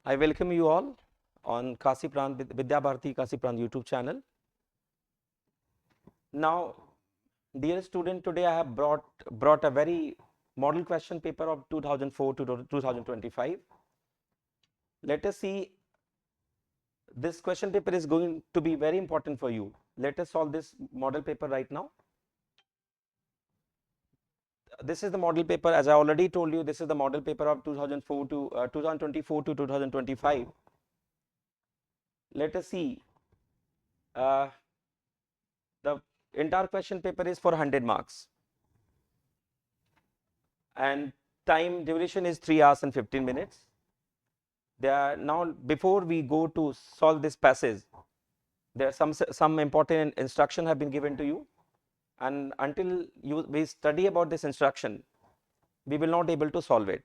I welcome you all on Kasi Prant Vidya Bharati Kasi Prant YouTube channel. Now, dear student, today I have brought a very model question paper of 2004 to 2025. Let us see. This question paper is going to be very important for you. Let us solve this model paper right now. This is the model paper. As I already told you, this is the model paper of 2024 to 2025. Let us see. The entire question paper is for 100 marks. And time duration is 3 hours and 15 minutes. Now, before we go to solve this passage, there are some important instruction have been given to you. And until we study about this instruction, we will not able to solve it.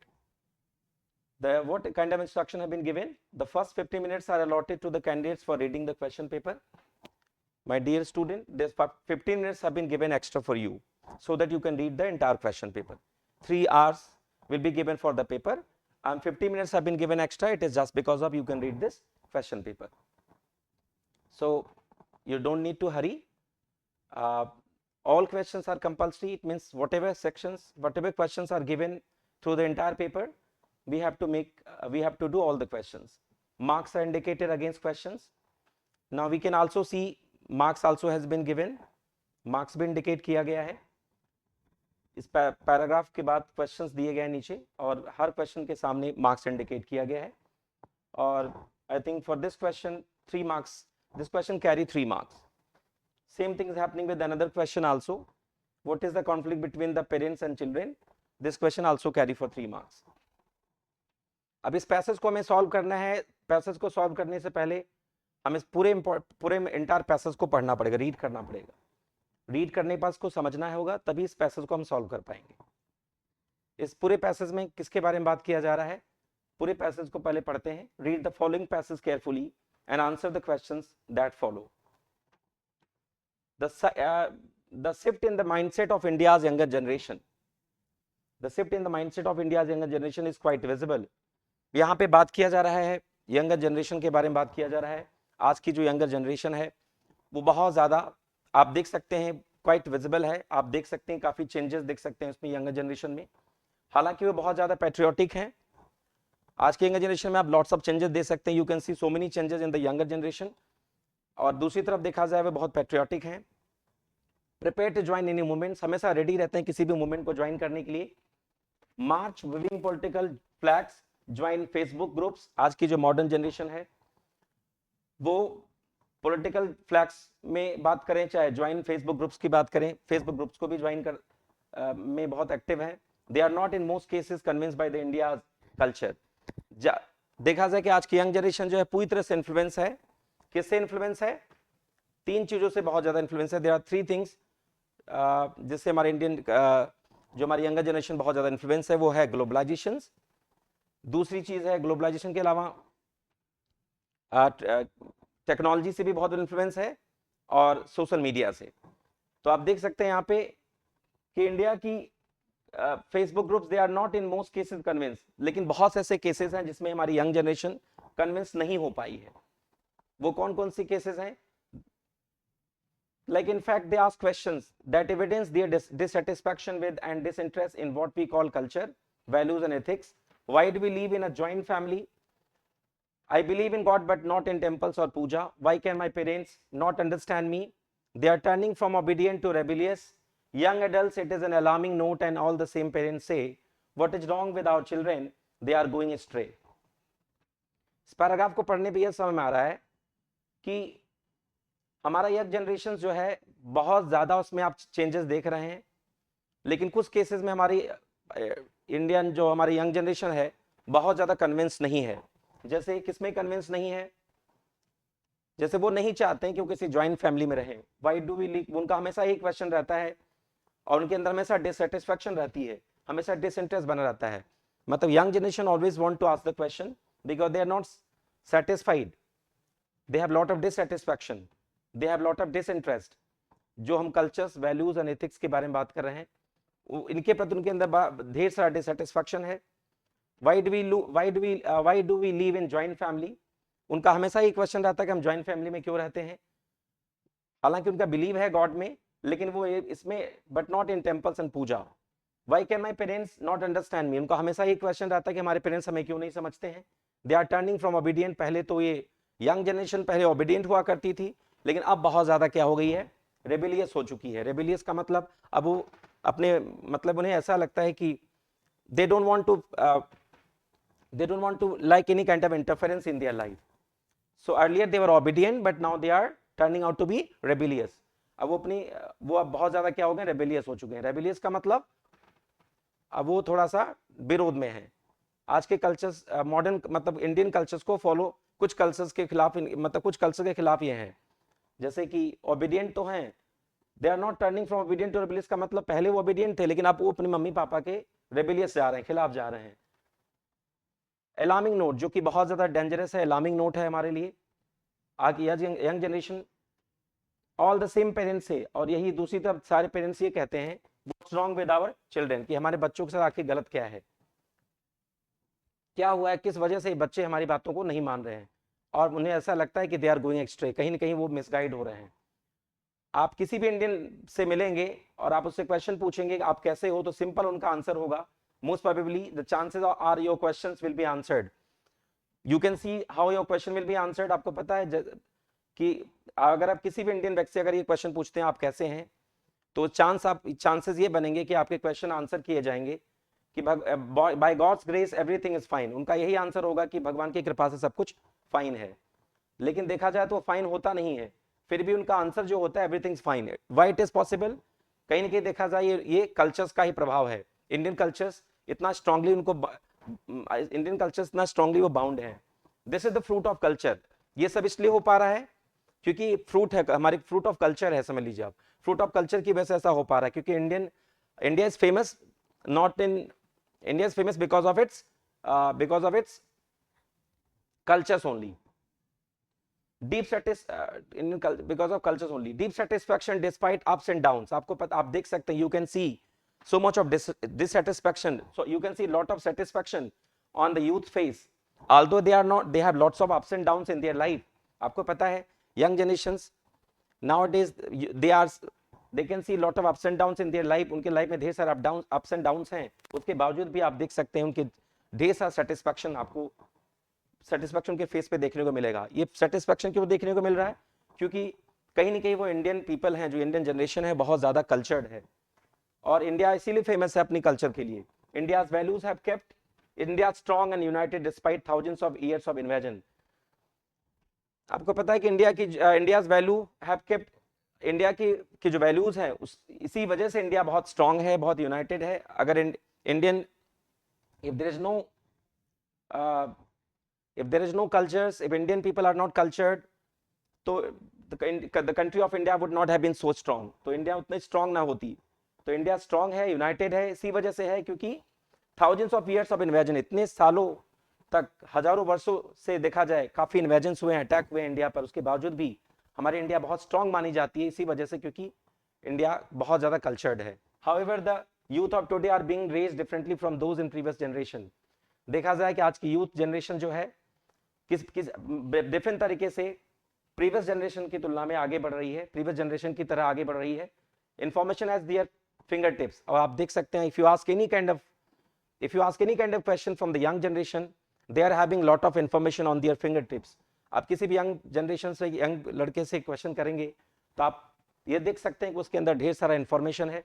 What kind of instruction have been given? The first 50 minutes are allotted to the candidates for reading the question paper. My dear student, this 15 minutes have been given extra for you so that you can read the entire question paper. 3 hours will be given for the paper and 50 minutes have been given extra. It is just because of you can read this question paper. So you don't need to hurry. All questions are compulsory. It means whatever questions are given through the entire paper, we have to do all the questions. Marks are indicated against questions. Now we can also see marks also has been given. Marks भी indicate किया गया है. इस paragraph के बाद questions दिए गए नीचे और हर क्वेश्चन के सामने मार्क्स इंडिकेट किया गया है. और I think for this question 3 marks. This question carry 3 marks. Same thing is happening with another question also. What is the conflict between the parents and children? This question also carry for 3 marks. अब इस passage को हमें solve करना है. Passage को solve करने से पहले हमें पूरे इंटायर पैसेज को पढ़ना पड़ेगा, रीड करना पड़ेगा. रीड करने पर इसको समझना होगा, तभी इस पैसेज को हम सॉल्व कर पाएंगे. इस पूरे पैसेज में किसके बारे में बात किया जा रहा है? पूरे पैसेज को पहले पढ़ते हैं. Read the following passage carefully and answer the questions that follow. The shift in the mindset of India's younger generation. The shift in the mindset of India's younger generation is quite visible. यहाँ पे बात किया जा रहा है younger generation के बारे में बात किया जा रहा है. आज की जो यंगर जनरेशन है वो बहुत ज़्यादा आप देख सकते हैं क्वाइट विजिबल है. आप देख सकते हैं काफ़ी चेंजेस देख सकते हैं उसमें यंगर जनरेशन में. हालांकि वो बहुत ज़्यादा पैट्रियोटिक हैं. आज के यंगर जनरेशन में आप लॉट्स ऑफ चेंजेस देख सकते हैं. You can see so many changes in the younger generation. और दूसरी तरफ देखा जाए वो बहुत पैट्रियोटिक हैं. Prepare to join any movements, हमेशा रेडी रहते हैं किसी भी मूवमेंट को ज्वाइन करने के लिए. March waving political flags, join Facebook groups. आज की जो मॉडर्न जनरेशन है वो पॉलिटिकल फ्लैग्स में बात करें चाहे ज्वाइन फेसबुक ग्रुप्स की बात करें, फेसबुक ग्रुप्स को भी ज्वाइन कर में बहुत एक्टिव है. They are not in most cases convinced by the India culture. देखा जाए कि आज की यंग जनरेशन जो है पूरी तरह से इन्फ्लुएंस है. किससे इन्फ्लुएंस है? 3 चीजों से बहुत ज्यादा इन्फ्लुएंस है. देयर आर 3 थिंग्स जिससे हमारे इंडियन जो हमारी यंगर जनरेशन बहुत ज्यादा इन्फ्लुएंस है वो है ग्लोबलाइजेशन. दूसरी चीज है ग्लोबलाइजेशन के अलावा टेक्नोलॉजी से भी बहुत इन्फ्लुएंस है और सोशल मीडिया से. तो आप देख सकते हैं यहाँ पे कि इंडिया की Facebook groups they are not in most cases convince. लेकिन बहुत से ऐसे केसेस हैं जिसमें हमारी यंग जनरेशन कन्विंस नहीं हो पाई है. वो कौन कौन सी केसेस हैं? Like in fact they ask questions that evidence their dissatisfaction with and disinterest in what we call culture, values and ethics. Why do we live in a joint family? I believe in God but not in temples or puja. Why can my parents not understand me? They are turning from obedient to rebellious. Young adults, it is an alarming note and all the same parents say what is wrong with our children, they are going astray. इस paragraph को पढ़ने पे यह समझ में आ रहा है कि हमारा यंग जनरेशन जो है बहुत ज़्यादा उसमें आप चेंजेस देख रहे हैं. लेकिन कुछ केसेस में हमारी इंडियन जो हमारी यंग जनरेशन है बहुत ज़्यादा कन्विंस नहीं है. जैसे किसमें कन्विंस नहीं है? जैसे वो नहीं चाहते हैं कि वो किसी ज्वाइंट फैमिली में रहें. वाई डू वी लिव, उनका हमेशा एक क्वेश्चन रहता है और उनके अंदर हमेशा डिससेटिस्फैक्शन रहती है, हमेशा डिसइंटरेस्ट बना रहता है. मतलब young generation always want to ask the question because they are not satisfied. They have lot of dissatisfaction, they have lot of disinterest. जो हम कल्चर्स, वैल्यूज एंड एथिक्स के बारे में बात कर रहे हैं इनके प्रति उनके अंदर ढेर सारा डिससेटिस्फैक्शन है. Why do we live in joint family? उनका हमेशा ही क्वेश्चन रहता है कि हम ज्वाइंट फैमिली में क्यों रहते हैं। हालांकि उनका बिलीव है गॉड में, लेकिन वो इसमें but not in temples and puja. Why can my parents not understand me? उनका हमेशा ये क्वेश्चन रहता है कि हमारे पेरेंट्स हमें क्यों नहीं समझते हैं। They are turning from obedient. पहले तो ये यंग जनरेशन पहले ओबीडियंट हुआ करती थी, लेकिन अब बहुत ज्यादा क्या हो गई है, रेबिलियस हो चुकी है। रेबिलियस का मतलब अब वो अपने मतलब उन्हें ऐसा लगता है कि they don't want to like any kind of interference in their life. So earlier they were obedient, but now they are turning out to be rebellious. अब वो अब बहुत ज्यादा क्या हो गए, रेबिलियस हो चुके हैं। रेबिलियस का मतलब अब वो थोड़ा सा विरोध में है। आज के कल्चर्स मॉडर्न मतलब इंडियन कल्चर्स को फॉलो, कुछ कल्चर्स के खिलाफ मतलब कुछ कल्चर के खिलाफ ये हैं, जैसे कि ओबीडियंट तो हैं, they are not turning from obedient to rebellious का मतलब पहले वो ओबीडियंट थे, लेकिन अब वो अपने मम्मी पापा के रेबिलियस जा रहे हैं, खिलाफ जा रहे हैं। अलार्मिंग नोट, जो कि बहुत ज्यादा डेंजरस है, अलार्मिंग नोट है हमारे लिए। आज young generation all the same parents से, और यही दूसरी तरफ सारे पेरेंट्स ये कहते हैं what's wrong with our children, कि हमारे बच्चों के साथ आखिर गलत क्या है, क्या हुआ है, किस वजह से बच्चे हमारी बातों को नहीं मान रहे हैं, और उन्हें ऐसा लगता है कि दे आर गोइंग एक्स्ट्रे, कहीं ना कहीं वो मिसगाइड हो रहे हैं। आप किसी भी इंडियन से मिलेंगे और आप उससे क्वेश्चन पूछेंगे आप कैसे हो, तो सिंपल उनका आंसर होगा most probably the chances are your questions will be answered, you can see how your question will be answered. आपको पता है कि अगर आप किसी भी इंडियन व्यक्ति से अगर ये क्वेश्चन पूछते हैं आप कैसे हैं, तो चांसेस ये बनेंगे कि आपके क्वेश्चन आंसर किए जाएंगे कि by God's grace everything is fine. उनका यही आंसर होगा कि भगवान की कृपा से सब कुछ फाइन है, लेकिन देखा जाए तो फाइन होता नहीं है, फिर भी उनका आंसर जो होता है everything is fine. Why it is possible? कहीं ना कहीं देखा जाए ये कल्चर्स का ही प्रभाव है। इंडियन कल्चर्स इतना स्ट्रांगली वो बाउंड है। This is the fruit of culture. ये सब इसलिए हो पा रहा है क्योंकि फ्रूट है, हमारे फ्रूट ऑफ कल्चर है, समझ लीजिए आप। फ्रूट ऑफ कल्चर की वजह से ऐसा हो पा रहा है क्योंकि India is famous not in India is famous because of its cultures only, because of cultures only, deep satisfaction despite ups and downs। आपको पता, आप देख सकते हैं, you can see so much of dissatisfaction, so you can see lot of satisfaction on the youth face, although they have lots of ups and downs in their life। आपको पता है young generations nowadays they can see lot of ups and downs in their life, उनके life में ढेर सारे ups and downs हैं, उसके बावजूद भी आप देख सकते हैं उनके ढेर सारा सेटिस्फैक्शन आपको सेटिस्फैक्शन के फेस पे देखने को मिलेगा। ये सेटिस्फैक्शन क्यों देखने को मिल रहा है? क्योंकि कहीं ना कहीं वो इंडियन पीपल हैं, जो इंडियन जनरेशन है, बहुत ज्यादा कल्चर्ड है, और इंडिया इसीलिए फेमस है अपनी कल्चर के लिए। India's values have kept India strong and United despite thousands of years of invasion. आपको पता है कि India's value have kept, India की जो वैल्यूज है इसी वजह से इंडिया बहुत स्ट्रॉन्ग है, बहुत यूनाइटेड है। अगर Indian if there is no cultures, if Indian people are not cultured, तो the country of India would not have been so strong। तो इंडिया उतनी स्ट्रॉन्ग ना होती। तो इंडिया स्ट्रॉन्ग है, यूनाइटेड है, इसी वजह से है क्योंकि thousands of years of invasion, इतने सालों तक, हजारों वर्षों से देखा जाए काफी इन्वेजन हुए हैं, अटैक हुए इंडिया पर, उसके बावजूद भी हमारी इंडिया बहुत स्ट्रॉन्ग मानी जाती है, इसी वजह से क्योंकि इंडिया बहुत ज्यादा कल्चर्ड है। However the youth of today are being raised differently from those in previous generation. देखा जाए कि आज की यूथ जनरेशन जो है किस डिफरेंट तरीके से प्रीवियस जनरेशन की तुलना में आगे बढ़ रही है, प्रीवियस जनरेशन की तरह आगे बढ़ रही है। Information as their fingertips, और आप देख सकते हैं if you ask any kind of question from the young generation, they are having lot of information on their fingertips. आप किसी भी यंग जनरेशन से, यंग लड़के से क्वेश्चन करेंगे तो आप ये देख सकते हैं कि उसके अंदर ढेर सारा इंफॉर्मेशन है,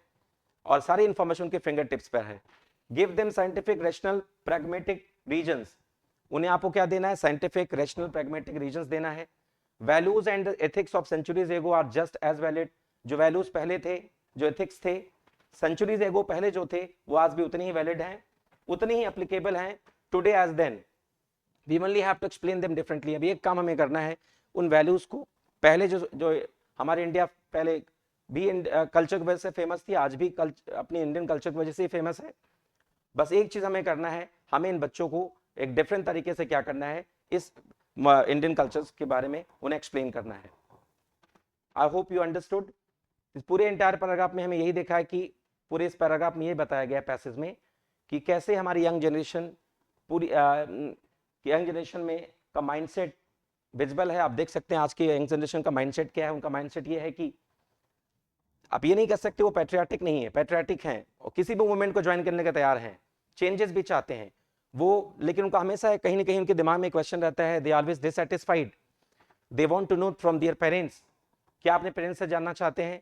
और सारी इंफॉर्मेशन उनके फिंगर टिप्स पर है। Give them scientific rational pragmatic reasons, उन्हें आपको क्या देना है? साइंटिफिक रैशनल प्रैग्मेटिक रीजंस देना है। Values and ethics of centuries ago are just as valid, जो वैल्यूज पहले थे, जो एथिक्स थे सेंचुरीज एगो पहले जो थे, वो आज भी उतनी ही वैलिड हैं, उतनी ही एप्लीकेबल हैं today as then. We only have to explain them differently. अभी एक काम हमें करना है, उन वैल्यूज को, पहले जो हमारे इंडिया पहले भी कल्चर की वजह से फेमस थी, आज भी अपनी इंडियन कल्चर की वजह से फेमस है। बस एक चीज हमें करना है, हमें इन बच्चों को एक डिफरेंट तरीके से क्या करना है, इस इंडियन कल्चर्स के बारे में उन्हें एक्सप्लेन करना है। I hope you understood. इस पूरे इंटायर पैराग्राफ में हमें यही देखा है कि पूरे इस पैराग्राफ में ये बताया गया पैसेज में कि कैसे हमारी यंग जनरेशन पूरी यंग जनरेशन में का माइंडसेट विजिबल है। आप देख सकते हैं आज के यंग जनरेशन का माइंडसेट क्या है। उनका माइंडसेट ये है कि आप ये नहीं कह सकते वो पैट्रियाटिक नहीं है, पैट्रियाटिक हैं और किसी भी मूवमेंट को ज्वाइन करने के तैयार हैं, चेंजेस भी चाहते हैं वो, लेकिन उनका हमेशा कहीं ना कहीं उनके दिमाग में क्वेश्चन रहता है, they always dissatisfied, they want to know from their parents, क्या अपने पेरेंट्स से जानना चाहते हैं।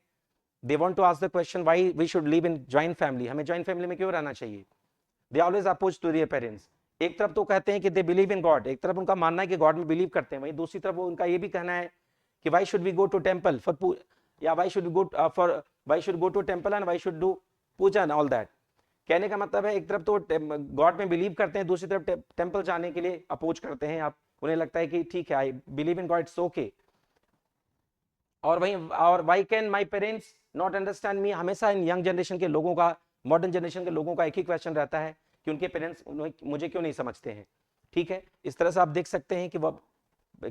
They want to ask the question why we should live in joint family, हमें जॉइंट फैमिली में क्यों रहना चाहिए। They always oppose to their parents. एक तरफ तो कहते हैं कि दे बिलीव इन गॉड, एक तरफ उनका मानना है कि गॉड में बिलीव करते हैं, वहीं दूसरी तरफ वो उनका ये भी कहना है कि why should we go to temple for, या why should go for, why should go to temple and why should do puja and all that. कहने का मतलब है एक तरफ तो गॉड में बिलीव करते हैं, दूसरी तरफ टेंपल जाने के लिए अपोज करते हैं। आप उन्हें लगता है कि ठीक है, आई believe in God, it's okay. और वहीं और why can my parents not understand मी, हमेशा इन यंग जनरेशन के लोगों का, मॉडर्न जनरेशन के लोगों का एक ही क्वेश्चन रहता है कि उनके पेरेंट्स मुझे क्यों नहीं समझते हैं। ठीक है, इस तरह से आप देख सकते हैं कि वो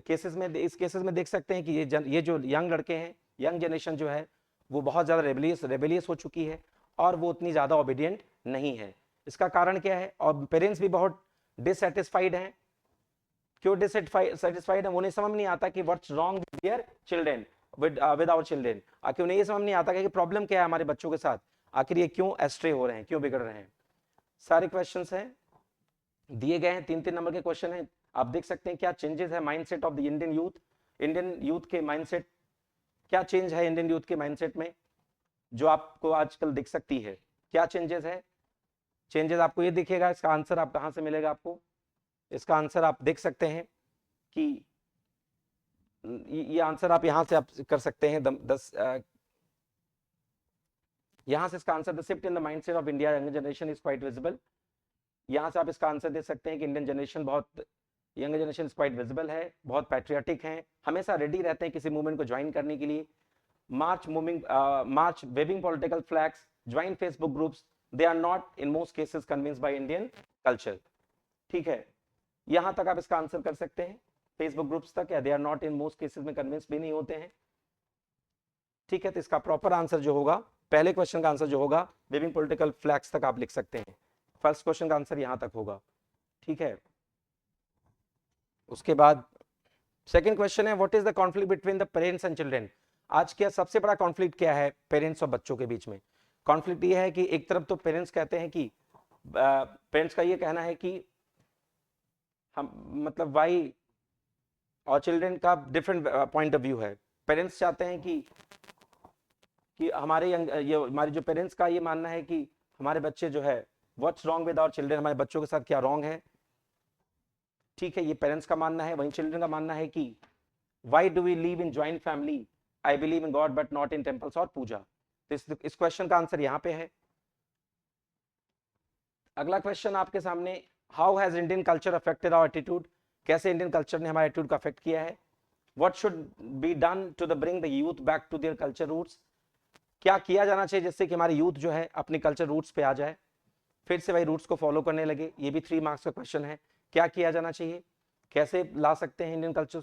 केसेस में, इस केसेस में देख सकते हैं कि ये जो यंग लड़के हैं, यंग जनरेशन जो है वो बहुत ज़्यादा रेबेलियस हो चुकी है और वो उतनी ज़्यादा ओबीडियंट नहीं है। इसका कारण क्या है, और पेरेंट्स भी बहुत डिससेटिस्फाइड हैं। क्यों डिससेटिस्फाइड है, उन्हें समझ नहीं आता कि what's wrong with their children, with our children. आखिर उन्हें ये समझ नहीं आता कि प्रॉब्लम क्या है हमारे बच्चों के साथ, आखिर ये क्यों एस्ट्रे हो रहे हैं, क्यों बिगड़ रहे हैं। सारे क्वेश्चंस हैं दिए गए हैं, 3-3 नंबर के क्वेश्चन हैं। आप देख सकते हैं क्या चेंजेस है mindset of the Indian youth, Indian youth के माइंडसेट, क्या चेंज है इंडियन यूथ के माइंडसेट में जो आपको आजकल दिख सकती है, क्या चेंजेस है। चेंजेस आपको ये दिखेगा, इसका आंसर आप कहां से मिलेगा आपको, इसका आंसर आप देख सकते हैं कि ये आंसर आप यहां से आप कर सकते हैं। 10 यहां से इसका answer, the shift in the mindset of India young generation is quite visible. यहां से आप इसका आंसर दे सकते हैं कि इंडियन जनरेशन बहुत, यंग जनरेशन क्वाइट विजिबल है, बहुत पैट्रियाटिक हैं, हमेशा रेडी रहते हैं किसी मूवमेंट को ज्वाइन करने के लिए। March waving political flags, join Facebook groups, they are not in most cases convinced by Indian culture. ठीक है, यहां तक आप इसका आंसर कर सकते हैं, फेसबुक ग्रुप्स तक, या they are not in most cases में कन्विंस भी नहीं होते हैं। ठीक है, तो इसका प्रॉपर आंसर जो होगा, पहले क्वेश्चन का आंसर जो होगा वेविंग पॉलिटिकल फ्लैग्स तक आप लिख सकते हैं, फर्स्ट क्वेश्चन का आंसर यहां तक होगा। ठीक है, उसके बाद सेकंड क्वेश्चन है, what is the conflict between the parents and children. आज क्या सबसे बड़ा कॉन्फ्लिक्ट क्या है पेरेंट्स और बच्चों के बीच में। कॉन्फ्लिक्ट ये है कि एक तरफ तो पेरेंट्स कहते हैं कि, पेरेंट्स का ये कहना है कि हम, मतलब वाई, और चिल्ड्रन का डिफरेंट पॉइंट ऑफ व्यू है। पेरेंट्स चाहते हैं कि हमारे हमारे जो पेरेंट्स का ये मानना है कि हमारे बच्चे जो है, what's wrong with our children, हमारे बच्चों के साथ क्या रॉन्ग है। ठीक है, ये पेरेंट्स का मानना है। वहीं चिल्ड्रन का मानना है कि why do we live in joint family, I believe in God but not in temples और पूजा। तो इस क्वेश्चन का आंसर यहाँ पे है। अगला क्वेश्चन आपके सामने, how has Indian culture affected our attitude, कैसे इंडियन कल्चर ने हमारे एटीट्यूड को अफेक्ट किया है। What should be done to the bring the youth back to their culture roots, क्या किया जाना चाहिए जिससे कि हमारे यूथ जो है अपने कल्चर रूट्स पे आ जाए, फिर से वही रूट्स को फॉलो करने लगे। ये भी 3 मार्क्स का क्वेश्चन है, क्या किया जाना चाहिए, कैसे ला सकते हैं इंडियन कल्चर,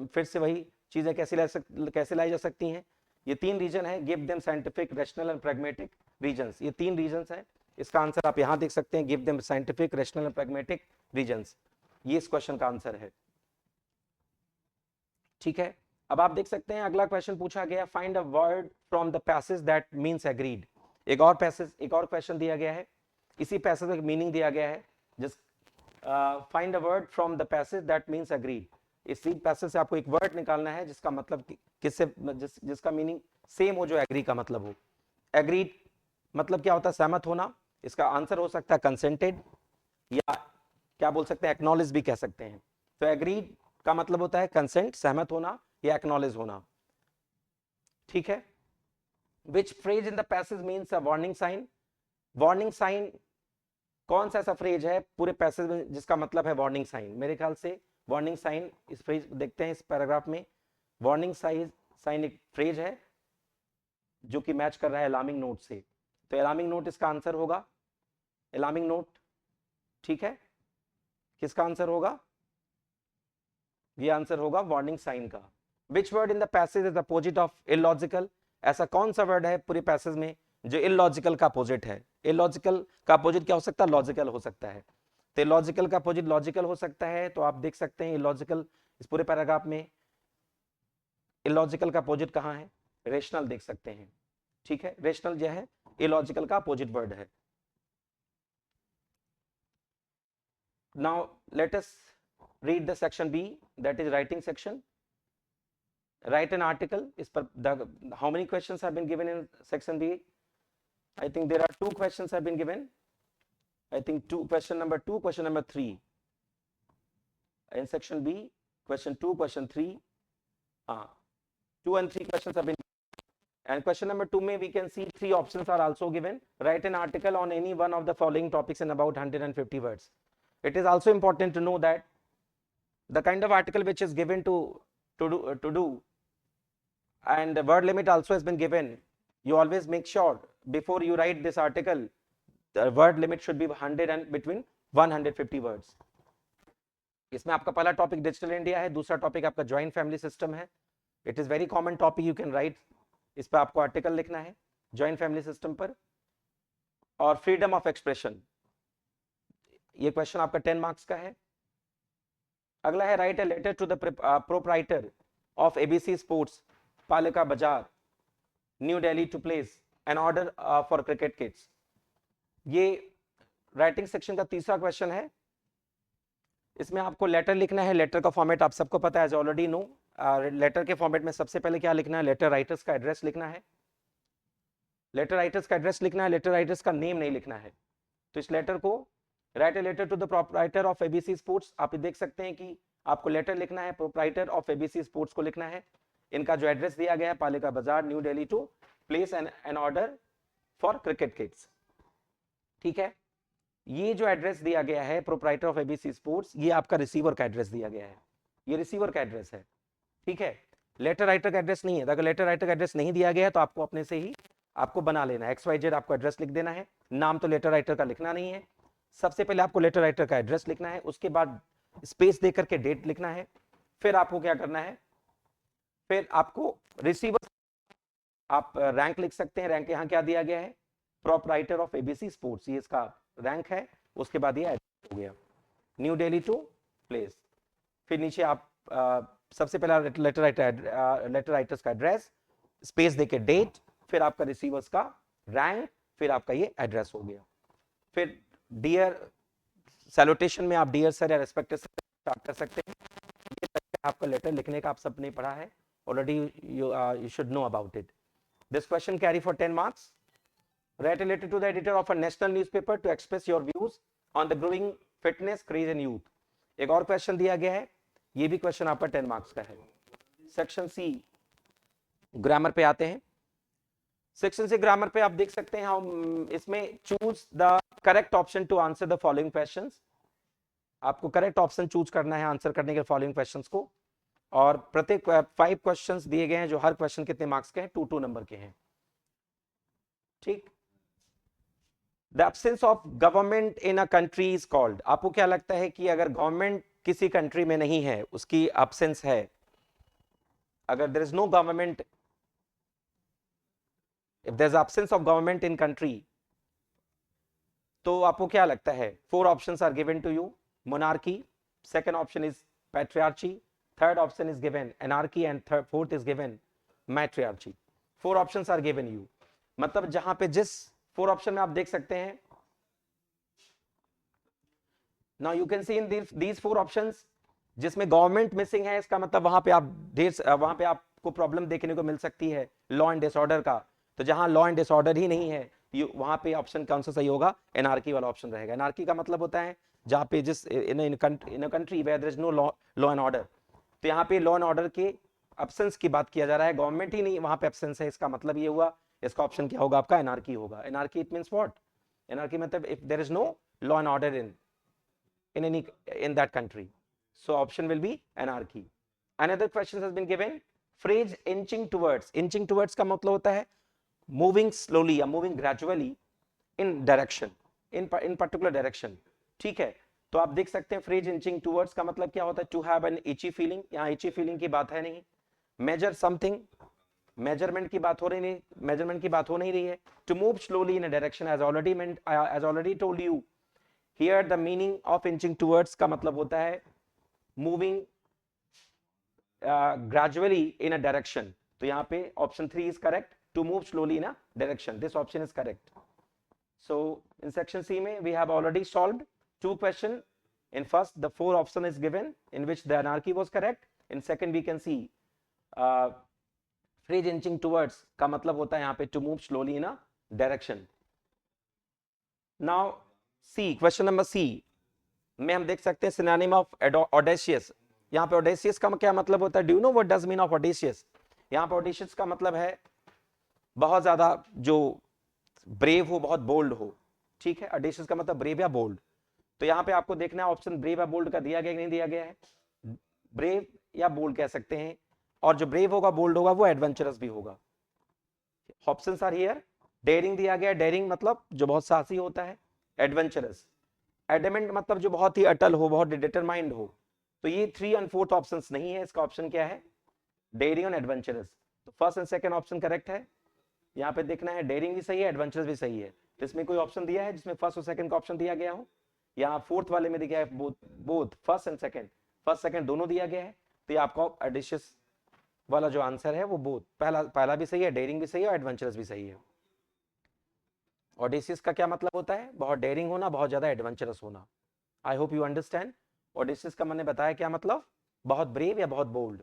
फिर से वही चीजें कैसे लाई जा सकती हैं। ये 3 रीजन है, give them scientific, rational and pragmatic reasons. ये 3 रीजंस है, इसका आंसर आप यहां देख सकते हैं, give them scientific, rational and pragmatic reasons. ये इस क्वेश्चन का आंसर है। ठीक है, अब आप देख सकते हैं अगला क्वेश्चन पूछा गया, find a word from the passage that means agreed. एक और क्वेश्चन दिया गया है, इसी पैसेज में मीनिंग दिया गया है, जिस find a word from the passage that means agreed. इसी पैसेज से आपको एक वर्ड निकालना है जिसका मतलब किससे, जिसका मीनिंग सेम हो जो एग्री का मतलब हो। एग्रीड मतलब क्या होता है, सहमत होना। इसका आंसर हो सकता है कंसेंटेड, या क्या बोल सकते हैं, एक्नॉलेज भी कह सकते हैं। तो एग्रीड का मतलब होता है कंसेंट, सहमत होना, या एक्नॉलेज होना। ठीक है, which phrase in the passage means a warning sign. Warning sign, कौन सा ऐसा फ्रेज है पूरे पैसेज में जिसका मतलब है वार्निंग साइन। मेरे ख्याल से वार्निंग साइन, इस फ्रेज देखते हैं इस पैराग्राफ में, वार्निंग साइन एक फ्रेज है जो कि मैच कर रहा है अलार्मिंग नोट से। तो अलार्मिंग नोट इसका आंसर होगा, अलार्मिंग नोट। ठीक है, किसका आंसर होगा, ये आंसर होगा वार्निंग साइन का। Which word in the passage is opposite of illogical. ऐसा कौन सा वर्ड है पूरे पैसेज में जो इलॉजिकल का अपोजिट है। इलॉजिकल का अपोजिट क्या हो सकता है, लॉजिकल हो सकता है। तो इलॉजिकल का अपोजिट लॉजिकल हो सकता है, तो आप देख सकते हैं इलॉजिकल इस पूरे पैराग्राफ में इलॉजिकल का अपोजिट कहाँ है, रेशनल देख सकते हैं, ठीक है। रेशनल जो है इलॉजिकल का अपोजिट वर्ड है। Now let us read the section B, that is writing section. Write an article. Is how many questions have been given in section B? I think there are 2 questions have been given. I think question number 2, question number 3. In section B, question 2, question 3. 2 and 3 questions have been. And question number 2 may we can see 3 options are also given. Write an article on any one of the following topics in about 150 words. It is also important to know that the kind of article which is given to do and the word limit also has been given. You always make sure before you write this article the word limit should be 100 and between 150 words. इसमें आपका पहला topic digital India है, दूसरा topic आपका joint family system है. It is very common topic, you can write. इस पर आपको आर्टिकल लिखना है ज्वाइंट फैमिली सिस्टम पर. और फ्रीडम ऑफ एक्सप्रेशन, ये क्वेश्चन आपका 10 मार्क्स का है. अगला है write a letter to the proprietor of ABC sports Palika Bazaar New Delhi to place an order for cricket kits. ये राइटिंग सेक्शन का तीसरा क्वेश्चन है. इसमें आपको लेटर लिखना है. लेटर का फॉर्मेट आप सबको पता है, ऑलरेडी नो. लेटर के फॉर्मेट में सबसे पहले क्या लिखना है, लेटर राइटर्स का एड्रेस लिखना है. लेटर राइटर्स का एड्रेस लिखना है, लेटर राइटर्स का नेम नहीं लिखना है. तो इस लेटर को write a letter to the proprietor of ABC sports, आप देख सकते हैं कि आपको लेटर लिखना है, प्रोप्राइटर ऑफ एबीसी स्पोर्ट्स को लिखना है. इनका जो एड्रेस दिया गया है Palika Bazaar New Delhi to place an order for cricket kits. ठीक है, ये जो एड्रेस दिया गया है प्रोप्राइटर ऑफ एबीसी स्पोर्ट्स, ये आपका रिसीवर का एड्रेस दिया गया है. ये रिसीवर का एड्रेस है. ठीक है, लेटर राइटर का एड्रेस नहीं है. अगर लेटर राइटर का एड्रेस नहीं दिया गया है तो आपको अपने से ही आपको बना लेना है. XYZ आपको एड्रेस लिख देना है. नाम तो लेटर राइटर का लिखना नहीं है. सबसे पहले आपको लेटर राइटर का एड्रेस लिखना है, उसके बाद स्पेस देकर के डेट लिखना है. फिर आपको क्या करना है, फिर आपको रिसीवर, आप रैंक लिख सकते हैं. रैंक यहाँ क्या दिया गया है, प्रोप्राइटर ऑफ एबीसी स्पोर्ट्स, ये इसका रैंक है. उसके बाद ये एड्रेस हो गया न्यू दिल्ली टू प्लेस. फिर नीचे आप सबसे पहला लेटर राइटर्स का एड्रेस, स्पेस देके डेट, फिर आपका रिसीवर्स का रैंक, फिर आपका ये एड्रेस हो गया. फिर डियर सैल्यूटेशन में आप डियर सर या रेस्पेक्टेड सर स्टार्ट कर सकते हैं. ये आपका लेटर लिखने का आप सबने पढ़ा है already, you should know about it. This question carry for 10 marks. Write a letter to the editor of a national newspaper to express your views on the growing fitness craze in youth. एक और question दिया गया है, ये भी question आपका 10 marks का है. सेक्शन सी ग्रामर पे आते हैं. सेक्शन सी ग्रामर पे आप देख सकते हैं हम इसमें choose the correct option to answer the following questions. आपको करेक्ट ऑप्शन चूज करना है आंसर करने के फॉलोइंग क्वेश्चंस को. और प्रत्येक 5 क्वेश्चंस दिए गए हैं, जो हर क्वेश्चन कितने मार्क्स के हैं, 2 नंबर के हैं. ठीक. The absence of government in a country is called. आपको क्या लगता है कि अगर गवर्नमेंट किसी कंट्री में नहीं है, उसकी एब्सेंस है, अगर there is no government, if there is absence of government in country, तो आपको क्या लगता है? 4 options are given to you. Monarchy, second option is patriarchy, third option is given anarchy and fourth is given matriarchy. 4 options are given you. मतलब जहां पे जिस 4 option में आप देख सकते हैं, now you can see in these 4 options जिसमें गवर्नमेंट मिसिंग है, इसका मतलब वहां पे आपको प्रॉब्लम देखने को मिल सकती है लॉ एंड डिसऑर्डर का. तो जहां लॉ एंड डिसऑर्डर ही नहीं है, वहां पे ऑप्शन कौन सा सही होगा? एनार्की वाला ऑप्शन रहेगा. एनार्की का मतलब होता है जहां पे जिस in a country where there is no law and order. तो यहाँ पे लॉ एंड ऑर्डर के एब्सेंस की बात किया जा रहा है, गवर्नमेंट ही नहीं वहां पे एब्सेंस है. इसका मतलब ये हुआ, इसका ऑप्शन क्या होगा आपका? एनार्की होगा. Anarchy it means what? Anarchy मतलब if there is no law and order in that country, so option will be anarchy. Another question has been given, phrase inching towards. Inching towards का मतलब होता है moving slowly या moving gradually in direction, in particular direction. ठीक है, तो आप देख सकते हैं फ्रेज इंचिंग टूवर्ड्स का मतलब क्या होता है? To have an itchy feeling. यहाँ इची फीलिंग की बात है नहीं. मेजर समथिंग, मेजरमेंट की बात हो रही नहीं, मेजरमेंट की बात हो नहीं रही है. To move slowly in a direction, as already told you, here the meaning of inching towards का मतलब होता है moving gradually in a direction. तो यहाँ पे option 3 is correct, to move slowly in a direction. This option is correct. So in section C mein, we have already solved 2 questions. In first, the 4 option is given in which the anarchy was correct. In second, we can see phrase inching towards का मतलब होता है यहाँ पे to move slowly in a direction. Now C, question number C में हम देख सकते हैं synonym of audacious. यहाँ पे audacious का क्या मतलब होता है? Do you know what does mean of audacious? यहाँ पे audacious का मतलब है बहुत ज्यादा जो ब्रेव हो, बहुत बोल्ड हो. ठीक है, ऑडेशियस का मतलब ब्रेव या बोल्ड. तो यहाँ पे आपको देखना है ऑप्शन ब्रेव या बोल्ड का दिया गया कि नहीं दिया गया है. ब्रेव या बोल्ड कह सकते हैं, और जो ब्रेव होगा, बोल्ड होगा, वो एडवेंचरस भी होगा. Options are here. डेयरिंग दिया गया, डेयरिंग मतलब जो बहुत साहसी होता है. एडवेंचरस, एडमेंट मतलब जो बहुत ही अटल हो, बहुत डिटरमाइंड हो. तो ये 3 और 4th ऑप्शंस नहीं है. इसका ऑप्शन क्या है? डेयरिंग और एडवेंचरस. तो first and second option correct है. यहाँ पे देखना है डेयरिंग भी सही है, एडवेंचरस भी सही है. तो इसमें कोई ऑप्शन दिया है जिसमें फर्स्ट और सेकंड का ऑप्शन दिया गया हो? यहाँ 4th वाले में दिया है both first and second. First second दोनों दिया गया है. तो ये आपका ऑडेशियस वाला जो आंसर है वो बोथ, पहला भी सही है, डेयरिंग भी सही है और एडवेंचरस भी सही है. ऑडेशियस का क्या मतलब होता है? बहुत डेयरिंग होना, बहुत ज्यादा एडवेंचरस होना. I hope you understand. Audacious का मैंने बताया क्या मतलब? बहुत ब्रेव या बहुत बोल्ड.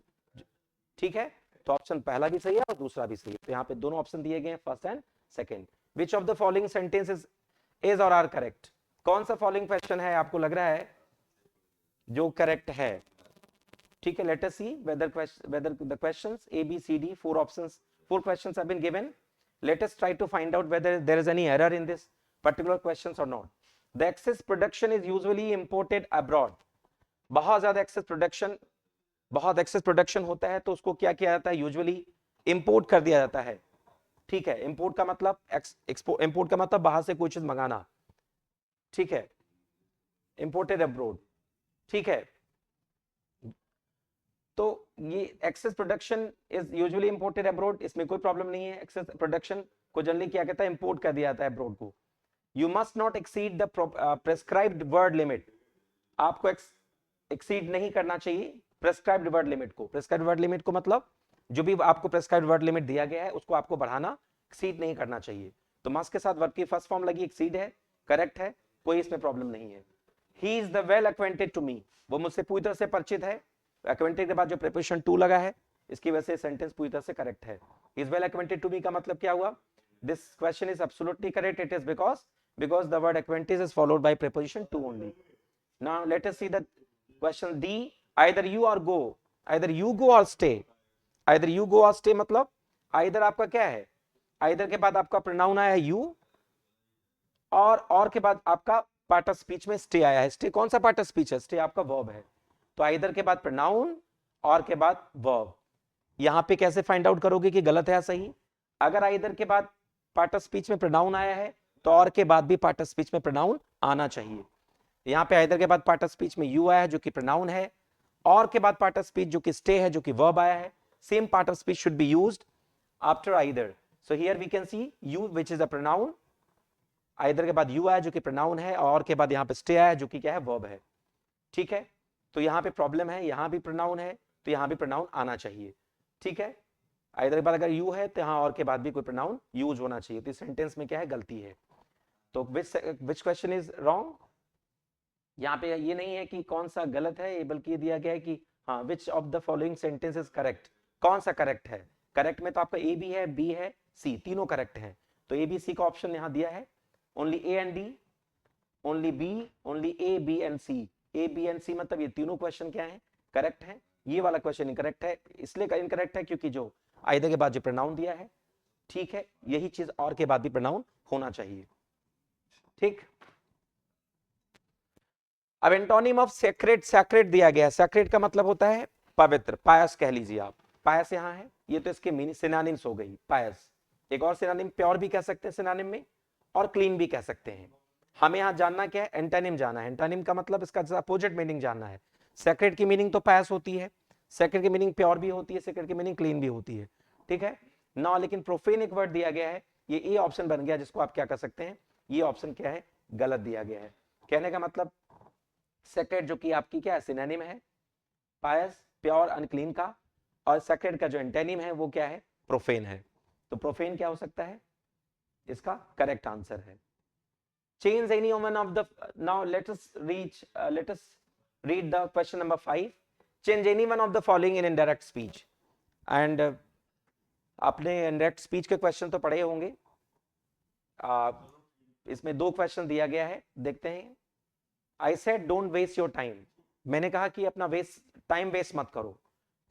ठीक है, तो ऑप्शन पहला भी सही है और दूसरा भी सही है. तो यहाँ पे दोनों ऑप्शन दिए गए हैं, first and second. Which of the following sentences is और आर करेक्ट? कौन सा फॉलोइंग क्वेश्चन है आपको लग रहा है जो करेक्ट है? ठीक है, let us see whether the questions A, B, C, D, 4 options, 4 questions have been given. Let us try to find out whether there is any error in this particular questions or not. The excess production is usually imported abroad. बहुत ज्यादा excess production होता है तो उसको क्या किया जाता है? यूजुअली इंपोर्ट कर दिया जाता है. ठीक है, इंपोर्ट का मतलब इंपोर्ट का मतलब बाहर से कोई चीज मंगाना. ठीक है, इंपोर्टेड अब्रोड. ठीक है, तो ये excess production is usually imported abroad. इसमें कोई प्रॉब्लम नहीं है. एक्सेस प्रोडक्शन को जनरली क्या कहता है? इंपोर्ट कर दिया जाता है अब्रोड को. You must not exceed the prescribed word limit. आपको एक्सीड नहीं करना चाहिए प्रेस्क्राइब्ड वर्ड लिमिट को. प्रेस्क्राइब्ड वर्ड लिमिट को मतलब जो भी आपको प्रेस्क्राइब्ड वर्ड लिमिट दिया गया है उसको आपको बढ़ाना, एक्सीड नहीं करना चाहिए. तो मस्ट के साथ वर्ब की फर्स्ट फॉर्म लगी, एक्सीड है, करेक्ट है, कोई इसमें प्रॉब्लम नहीं है. He is the well acquainted to me. वो मुझसे पूरी तरह से परिचित है. अक्वेंटेड के बाद जो प्रीपोजिशन टू लगा है इसकी वजह से सेंटेंस पूरी तरह से करेक्ट है. Is well acquainted to me का मतलब क्या हुआ? This question is absolutely correct. It is because the word acquaintance is followed by preposition to only. Now let us see the question D. Either you or go. Either you go or stay. Either you go or stay मतलब either आपका क्या है? Either के बाद आपका pronoun आया है you, और के बाद आपका पार्ट ऑफ स्पीच में stay आया है. stay कौन सा पार्ट ऑफ स्पीच है? stay आपका verb है. तो either के बाद pronoun और के बाद verb. यहां पे कैसे फाइंड आउट करोगे कि गलत है या सही? अगर either के बाद पार्ट ऑफ स्पीच में pronoun आया है तो और के बाद भी पार्ट ऑफ स्पीच में pronoun आना चाहिए. यहाँ पे आइदर के बाद पार्ट ऑफ स्पीच में यू आया है जो कि pronoun है, और के बाद पार्ट ऑफ स्पीच जो कि स्टे है जो कि verb आया है. Same part of speech should be used after either. So here we can see you which is a pronoun. Either के बाद यू आया जो कि pronoun है, और के बाद यहाँ पे स्टे आया जो कि क्या है? verb है. ठीक है, तो यहाँ पे प्रॉब्लम है, यहाँ भी pronoun है तो यहाँ भी pronoun आना चाहिए. ठीक है, आइदर के बाद अगर यू है तो यहाँ और के बाद भी कोई pronoun यूज होना चाहिए. तो इस सेंटेंस में क्या है? गलती है. तो विच क्वेश्चन इज रॉन्ग? यहाँ पे ये नहीं है कि कौन सा गलत है, बल्कि ये दिया गया है कि हाँ which of the following sentence is correct. कौन सा करेक्ट है? करेक्ट में तो आपका ए भी है, बी है, सी, तीनों करेक्ट है. तो ए बी सी का ऑप्शन यहाँ दिया है. Only A and D, only B, only A B and C. A B and C मतलब ये तीनों क्वेश्चन क्या है? करेक्ट है. ये वाला क्वेश्चन इनकरेक्ट है. इसलिए इनकरेक्ट है क्योंकि जो आइदर के बाद जो प्रोनाउन दिया है, ठीक है, यही चीज और के बाद भी प्रोनाउन होना चाहिए. ठीक, अब एंटोनिम ऑफ सेक्रेट, सैक्रेड दिया गया है. सैक्रेड का मतलब होता है पवित्र, पायस कह लीजिए आप. पायस यहाँ है, ये तो इसके मीनिंग सिनोनिम्स हो गई. पायस एक और सिनोनिम, प्योर भी कह सकते हैं सिनोनिम में, और क्लीन भी कह सकते हैं. हमें यहाँ जानना क्या है? एंटोनिम जाना है. एंटोनिम का मतलब इसका अपोजिट मीनिंग जानना है. सैक्रेड की मीनिंग तो पायस होती है, सैक्रेड की मीनिंग प्योर भी होती है, सैक्रेड की मीनिंग क्लीन भी होती है. ठीक है ना, लेकिन प्रोफेन एक वर्ड दिया गया है, ये ए ऑप्शन बन गया, जिसको आप क्या कर सकते हैं? ये ऑप्शन क्या है? गलत दिया गया है. कहने का मतलब सेक्रेड जो कि आपकी क्या है, सिनोनिम है पायस, प्योर, अनक्लीन का, और सेक्रेड का जो एंटेनिम है वो क्या है, प्रोफेन है। तो प्रोफेन क्या हो सकता है, इसका करेक्ट आंसर है। Change any one of the, now let us read the question number 5. Change any one of the following in indirect speech. And आपने indirect speech के क्वेश्चन तो पढ़े होंगे। इसमें 2 क्वेश्चन दिया गया है, देखते हैं। I said don't waste your time. मैंने कहा कि अपना टाइम वेस्ट मत करो।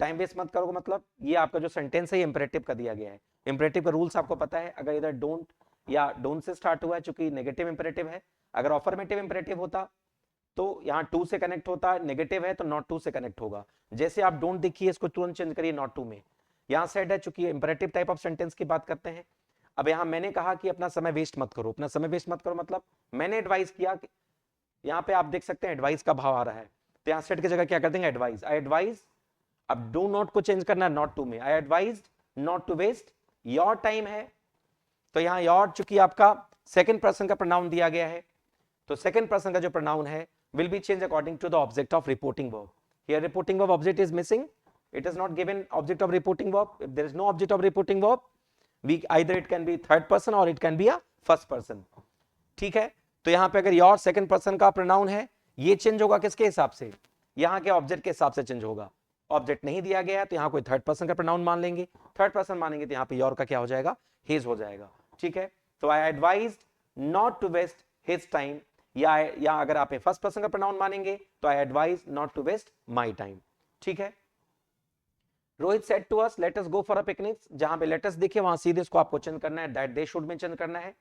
टाइम वेस्ट मत करो मतलब ये आपका जो सेंटेंस है ये इंपरेटिव का दिया गया है। इंपरेटिव का रूल्स आपको पता है, अगर इधर डोंट या डोंट से स्टार्ट हुआ है चूंकि नेगेटिव इंपरेटिव है, अगर अफर्मेटिव इंपरेटिव होता तो यहाँ टू से कनेक्ट होता, नेगेटिव है तो नॉट टू से कनेक्ट होगा। जैसे आप डोंट देखिए, इसको तुरंत चेंज करिए नॉट टू में। यहाँ सेड है चूंकि इंपरेटिव टाइप ऑफ सेंटेंस की बात करते हैं। अब यहाँ मैंने कहा कि अपना समय वेस्ट मत करो, अपना समय वेस्ट मत करो मतलब मैंने एडवाइस किया, यहाँ पे आप देख सकते हैं एडवाइस का भाव आ रहा है, तो यहाँ सेट की जगह क्या कर देंगे, एडवाइस। आई एडवाइज, अब डू नॉट को चेंज करना है नॉट टू में, I advise not to waste your time है, तो यहाँ योर चूंकि आपका सेकंड पर्सन का प्रोनाउन दिया गया है, तो सेकंड पर्सन का जो प्रोनाउन है will be changed according to the object of reporting verb. Here reporting verb object is missing, it is not given object of reporting verb. If there is no object of reporting verb, we either it can be third person or it can be a first person. ठीक है, तो यहाँ पे अगर your second person का pronoun है, ये change होगा किसके हिसाब से, यहाँ के ऑब्जेक्ट के हिसाब से चेंज होगा। ऑब्जेक्ट नहीं दिया गया है तो यहाँ कोई थर्ड पर्सन का प्रोनाउन मान लेंगे, थर्ड पर्सन मानेंगे तो यहाँ पे योर का क्या हो जाएगा, हिज हो जाएगा। ठीक है, तो I advise not to waste his time, या अगर आप फर्स्ट पर्सन का प्रोनाउन मानेंगे तो I advise not to waste my time. ठीक है, Rohit said to us let us go for a picnic, जहां पे लेट अस देखिए वहां सीधे इसको आपको चेंज करना है, दैट दे शुड में चेंज करना है,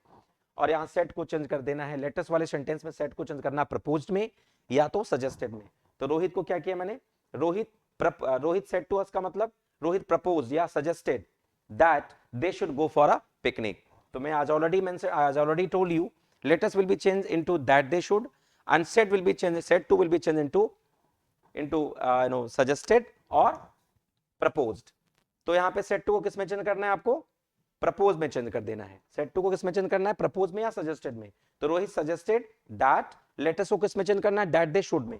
और यहाँ सेट को चेंज कर देना है, लेटेस्ट वाले सेंटेंस में सेट को चेंज करना प्रपोज्ड में या तो सजेस्टेड में। तो रोहित को क्या किया मैंने, रोहित सेड टू अस का मतलब रोहित प्रपोज या suggested that they should go for a picnic. तो मैं आज already told you let us will be changed into that they should, and said will be changed, said to will be changed into suggested or proposed। तो यहाँ पे said to को किस में change करना है, आपको प्रपोज में चेंज कर देना है। said to को किस में चेंज करना है, प्रपोज में या सजेस्टेड में। तो Rohit suggested that, let us को किस में चेंज करना है, that they should में।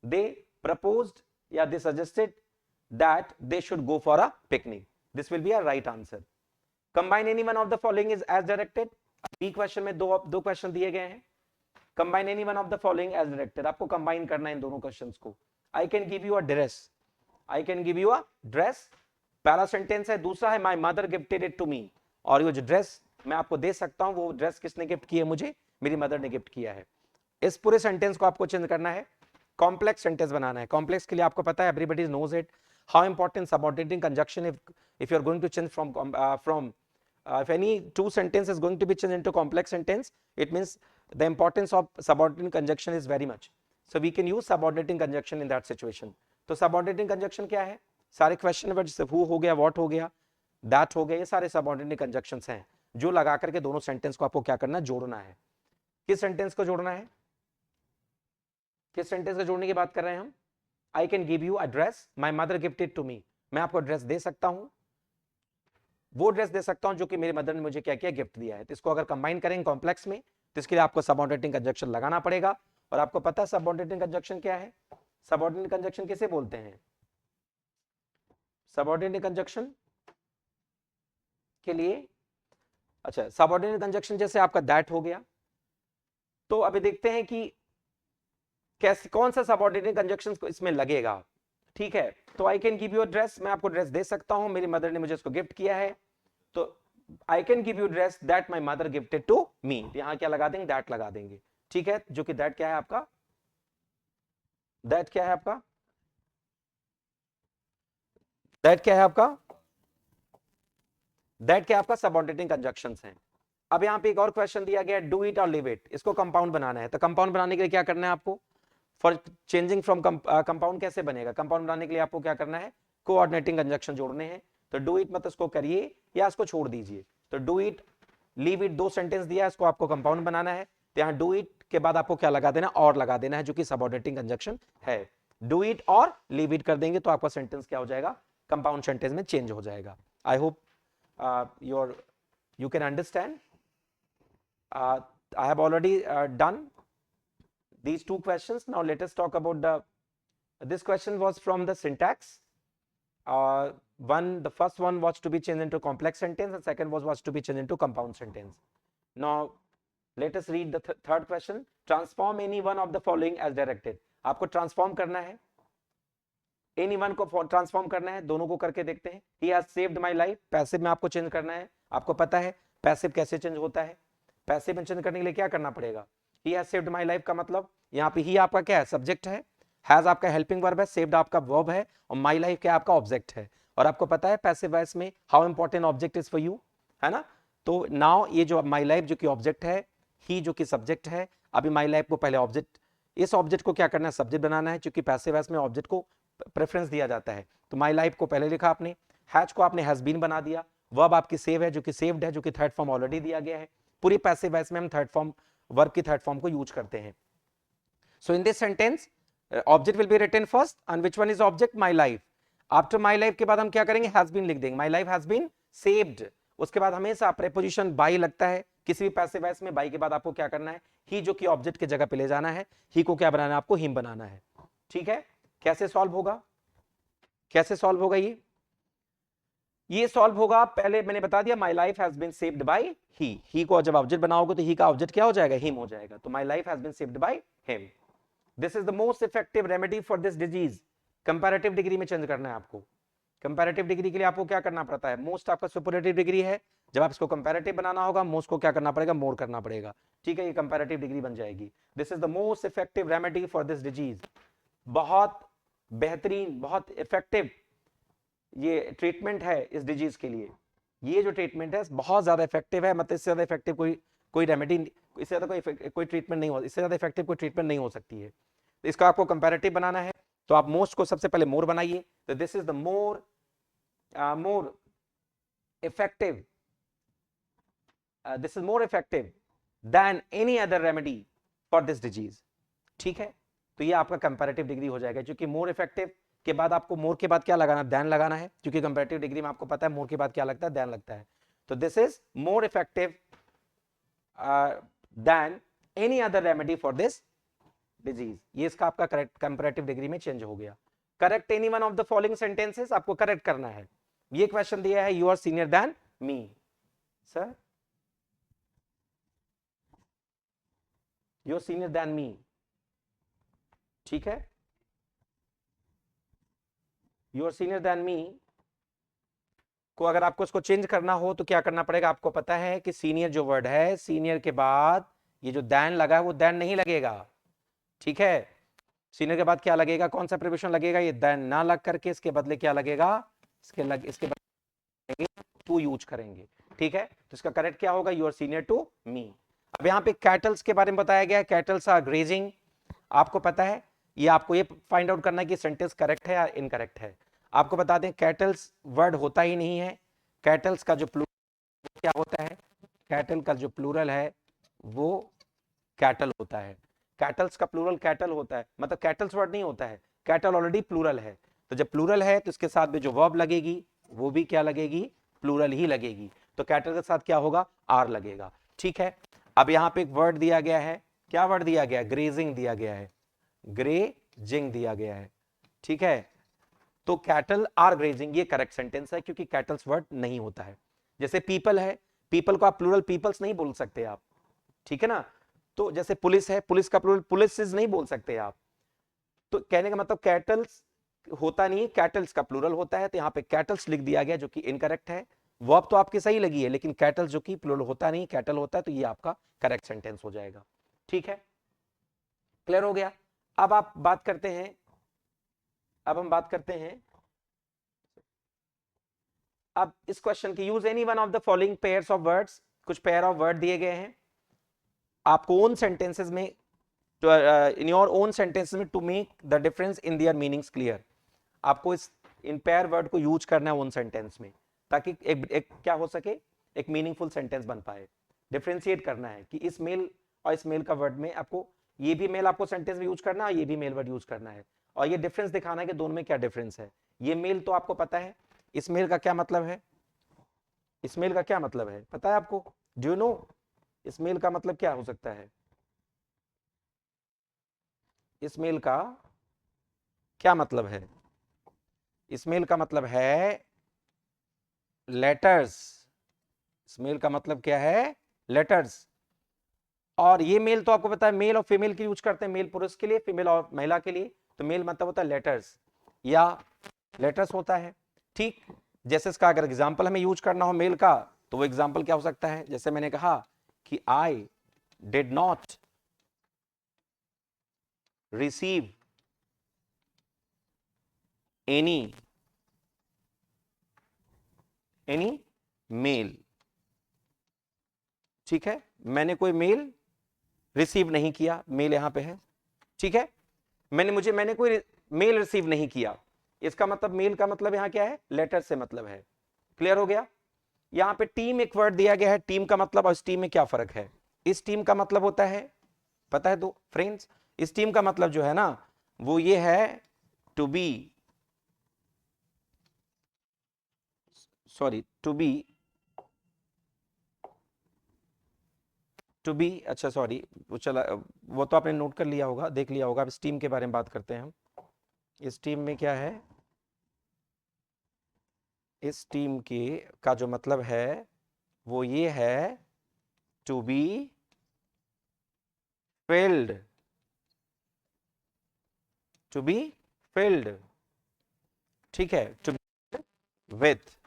they proposed या they suggested that they should go for a picnic, this will be a right answer। combine any one of the following is as directed। B question में दो question दिए गए हैं, combine any one of the following as directed, आपको combine करना है इन दोनों क्वेश्चंस को। I can give you a dress, I can give you a dress, पहला सेंटेंस है, दूसरा है my mother gifted it to me, और ये जो ड्रेस मैं आपको दे सकता हूं वो ड्रेस किसने गिफ्ट की है मुझे, मेरी मदर ने गिफ्ट किया है। इस पूरे सेंटेंस को आपको चेंज करना है, कॉम्प्लेक्स सेंटेंस बनाना है। कॉम्प्लेक्स के लिए आपको पता है, everybody knows it, how important subordinating conjunction if you are going to change from if any two sentence is going to be changed into complex sentence, it means the importance of subordinating conjunction is very much, so we can use subordinating conjunction in that situation। तो subordinating conjunction क्या है, सारे question में जैसे who हो गया, what हो गया, that हो गया, ये सारे subordinating conjunctions हैं जो लगा करके दोनों सेंटेंस को आपको क्या करना है, जोड़ना है। किस सेंटेंस को जोड़ना है, किस सेंटेंस को जोड़ने की बात कर रहे हैं हम, I can give you a dress, my mother gifted to me, मैं आपको ड्रेस दे सकता हूं, वो ड्रेस दे सकता हूं जो कि मेरी मदर ने मुझे क्या किया, गिफ्ट दिया है। तो इसको अगर कंबाइन करेंगे कॉम्प्लेक्स में तो इसके लिए आपको सबऑर्डिनेटिंग कंजक्शन लगाना पड़ेगा, और आपको पता है सबऑर्डिनेटिंग कंजक्शन क्या है, सबऑर्डिनेट कंजक्शन किसे बोलते हैं, सबऑर्डिनेट कंजक्शन के लिए, अच्छा सबऑर्डिनेट कंजक्शन जैसे आपका दैट हो गया, तो अभी देखते हैं कि कैसे कौन सा सबऑर्डिनेट कंजक्शन इसमें लगेगा। ठीक है, तो I can give you a dress, मैं आपको ड्रेस दे सकता हूं, मेरी मदर ने मुझे इसको गिफ्ट किया है, तो I can give you dress that my mother gifted to me, यहां क्या लगा देंगे, दैट लगा देंगे। ठीक है, जो कि दैट क्या है आपका, दैट क्या है आपका, दैट क्या है आपका, दैट क्या आपका सबऑर्डिनेटिंग कंजक्शंस हैं। अब यहां पे एक और क्वेश्चन दिया गया, डू इट और लिव इट, इसको कंपाउंड बनाना है। तो कंपाउंड बनाने के लिए क्या करना है आपको, फॉर चेंजिंग फ्रॉम कंपाउंड कैसे बनेगा, कंपाउंड बनाने के लिए आपको क्या करना है, कोऑर्डिनेटिंग कंजक्शन जोड़ने हैं। तो डू इट मतलब इसको करिए या इसको छोड़ दीजिए, तो डू इट लीव इट दो सेंटेंस दिया है, इसको आपको कंपाउंड बनाना है, तो यहाँ डू इट के बाद आपको क्या लगा देना, और लगा देना है, जो कि सबऑर्डिनेटिंग कंजक्शन है। डू इट और लीव इट कर देंगे तो आपका सेंटेंस क्या हो जाएगा, कंपाउंड सेंटेंस में चेंज हो जाएगा। I hope you can understand। I have already done these two questions. Now let us talk about this question was from the syntax. The first one was to be changed into complex sentence, and second was to be changed into compound sentence. Now let us read the third question. Transform any one of the following as directed. आपको transform करना है, any one को transform करना है, दोनों को करके देखते हैं. He has saved my life, passive में आपको चेंज करना है. आपको पता है पैसिव कैसे चेंज होता है. पैसिव में चेंज करने के लिए क्या करना पड़ेगा. He has saved my life का मतलब यहाँ पे ही आपका क्या है, सब्जेक्ट है, हैज आपका हेल्पिंग वर्ब है, सेव्ड आपका वर्ब है, और माई लाइफ क्या आपका ऑब्जेक्ट है. और आपको पता है पैसिव वॉइस में how important object is for you, है ना. तो नाउ ये जो माई लाइफ जो कि ऑब्जेक्ट है, ही जो कि सब्जेक्ट है, अभी माई लाइफ को पहले ऑब्जेक्ट, इस ऑब्जेक्ट को क्या करना है, सब्जेक्ट बनाना है, क्योंकि पैसिव वॉइस में ऑब्जेक्ट को प्रेफरेंस दिया जाता है. तो माई लाइफ को पहले लिखा आपने, हैज को आपने हैज बीन बना दिया, वर्ब आपकी सेव है जो कि सेव्ड है, जो कि थर्ड फॉर्म ऑलरेडी दिया गया है. पूरी पैसिव वॉइस में हम थर्ड फॉर्म वर्ब की थर्ड फॉर्म को यूज करते हैं. So in this sentence object will be written first and which one is object, my life. After my life के बाद हम क्या करेंगे, हैज बीन लिख देंगे, my life has been saved. उसके बाद हमेशा प्रीपोजिशन बाई लगता है किसी भी पैसिव वॉइस में. बाई के बाद आपको क्या करना है, ही जो कि ऑब्जेक्ट की जगह पे ले जाना है, ही को क्या बनाना है, आपको हिम बनाना है. ठीक है. कैसे सॉल्व होगा, कैसे सॉल्व होगा ये सॉल्व होगा, पहले मैंने बता दिया my life has been saved by he को जब ऑब्जेक्ट बनाओगे तो ही का ऑब्जेक्ट क्या हो जाएगा, हिम हो जाएगा. तो my life has been saved by him. This is the most effective remedy for this disease. Comparative degree में चेंज करना है आपको. कंपैरेटिव डिग्री के लिए आपको क्या करना पड़ता है, मोस्ट आपका सुपरलेटिव डिग्री है, जब आप इसको कंपैरेटिव बनाना होगा मोस्ट को क्या करना पड़ेगा, मोर करना पड़ेगा. ठीक है, ये कंपैरेटिव डिग्री बन जाएगी. This is the most effective remedy for this disease. बहुत बेहतरीन, बहुत इफेक्टिव ये ट्रीटमेंट है इस डिजीज के लिए. ये जो ट्रीटमेंट है बहुत ज्यादा इफेक्टिव है, मतलब इससे ज्यादा इफेक्टिव कोई रेमेडी, इससे ज्यादा कोई ट्रीटमेंट नहीं हो, इससे ज्यादा इफेक्टिव कोई ट्रीटमेंट नहीं हो सकती है. तो इसका आपको कंपैरेटिव बनाना है, तो आप मोस्ट को सबसे पहले मोर बनाइए. तो this is the more effective, this is more effective than any other remedy for this disease. ठीक है, तो ये आपका कंपैरेटिव डिग्री हो जाएगा, क्योंकि मोर इफेक्टिव के बाद आपको मोर के बाद क्या लगाना, देन लगाना है, क्योंकि कंपैरेटिव डिग्री में आपको पता है मोर के बाद क्या लगता है, देन लगता है. तो this is more effective than any other remedy for this disease. ये इसका आपका करेक्ट कंपैरेटिव डिग्री में चेंज हो गया. Correct any one of the following sentences, आपको करेक्ट करना है. ये क्वेश्चन दिया है, you are senior than me. Sir you are senior than me. ठीक है, you are senior than me को अगर आपको इसको चेंज करना हो तो क्या करना पड़ेगा, आपको पता है कि सीनियर जो वर्ड है, सीनियर के बाद ये जो देन लगा है वो देन नहीं लगेगा. ठीक है, सीनियर के बाद क्या लगेगा, कौन सा प्रीपोजिशन लगेगा, ये देन ना लग करके इसके बदले क्या लगेगा, इसके बदले टू यूज करेंगे. ठीक है, तो इसका करेक्ट क्या होगा, you are senior to me. अब यहाँ पे कैटल्स के बारे में बताया गया है, कैटल्स आर ग्रेजिंग. आपको पता है, ये आपको ये फाइंड आउट करना है कि सेंटेंस करेक्ट है या इनकरेक्ट है. आपको बता दें कैटल्स वर्ड होता ही नहीं है. कैटल्स का जो प्लूरल क्या होता है, कैटल का जो प्लूरल है वो कैटल होता है. कैटल्स का प्लूरल कैटल होता है, मतलब कैटल्स वर्ड नहीं होता है, कैटल ऑलरेडी प्लूरल है. तो जब प्लूरल है तो इसके साथ में जो वर्ब लगेगी वो भी क्या लगेगी, प्लूरल ही लगेगी. तो कैटल के साथ क्या होगा, आर लगेगा. ठीक है, अब यहाँ पे एक वर्ड दिया गया है, क्या वर्ड दिया गया है, ग्रेजिंग दिया गया है, ग्रेजिंग दिया गया है. ठीक है, तो कैटल आर ग्रेजिंग ये करेक्ट सेंटेंस है, क्योंकि कैटल्स वर्ड नहीं होता है. जैसे पीपल है, पीपल को आप प्लूरल पीपल्स नहीं बोल सकते आप. ठीक है ना, तो जैसे पुलिस है, पुलिस का प्लूरल पुलिसेस नहीं बोल सकते आप. तो कहने का मतलब कैटल्स होता नहीं, कैटल्स का प्लूरल होता है. तो यहाँ पे कैटल्स लिख दिया गया जो कि इनकरेक्ट है. वर्ब तो आपकी सही लगी है, लेकिन कैटल जो कि प्लूरल होता नहीं, कैटल होता है, तो ये आपका करेक्ट सेंटेंस हो जाएगा. ठीक है, क्लियर हो गया. अब आप बात करते हैं, अब हम बात करते हैं अब इस क्वेश्चन की. Use any one of the following pairs of words. कुछ पेयर ऑफ वर्ड दिए गए हैं आपको ओन सेंटेंसेस में, इन योर ओन सेंटेंसेस में, to make the difference in their meanings clear. आपको इस इन पेयर वर्ड को यूज करना है ओन सेंटेंस में, ताकि एक क्या हो सके, एक मीनिंगफुल सेंटेंस बन पाए. डिफरेंशिएट करना है कि इस मेल और इस मेल का वर्ड में आपको ये भी मेल आपको सेंटेंस में यूज करना है, ये भी मेल वर्ड यूज करना है, और ये डिफरेंस दिखाना है कि दोनों में क्या डिफरेंस है. ये मेल तो आपको पता है, इस मेल का क्या मतलब है, इस मेल का क्या मतलब है पता है आपको, डू यू नो, इस मेल का मतलब क्या हो सकता है. इस मेल का क्या मतलब है? इस मेल का मतलब है लेटर्स। इस मेल का मतलब क्या है? लेटर्स। और ये मेल तो आपको पता है मेल और फीमेल के यूज करते हैं, मेल पुरुष के लिए, फीमेल और महिला के लिए। तो मेल मतलब होता है लेटर्स या लेटर्स होता है। ठीक, जैसे इसका अगर एग्जाम्पल हमें यूज करना हो मेल का, तो वो एग्जाम्पल क्या हो सकता है? जैसे मैंने कहा कि I did not receive any mail. ठीक है, मैंने कोई मेल रिसीव नहीं किया, मेल यहां पे है। ठीक है, मैंने कोई मेल रिसीव नहीं किया। इसका मतलब मेल का मतलब यहां क्या है? लेटर से मतलब है। क्लियर हो गया? यहां पे टीम एक वर्ड दिया गया है, टीम का मतलब, और इस टीम में क्या फर्क है? इस टीम का मतलब होता है, पता है दो फ्रेंड्स? इस टीम का मतलब जो है ना, वो ये है to be, sorry to be, अच्छा सॉरी, वो चला, वो तो आपने नोट कर लिया होगा, देख लिया होगा। अब इस टीम के बारे में बात करते हैं हम। इस टीम में क्या है? इस टीम के का जो मतलब है वो ये है to be filled, to be filled. ठीक है, to be with,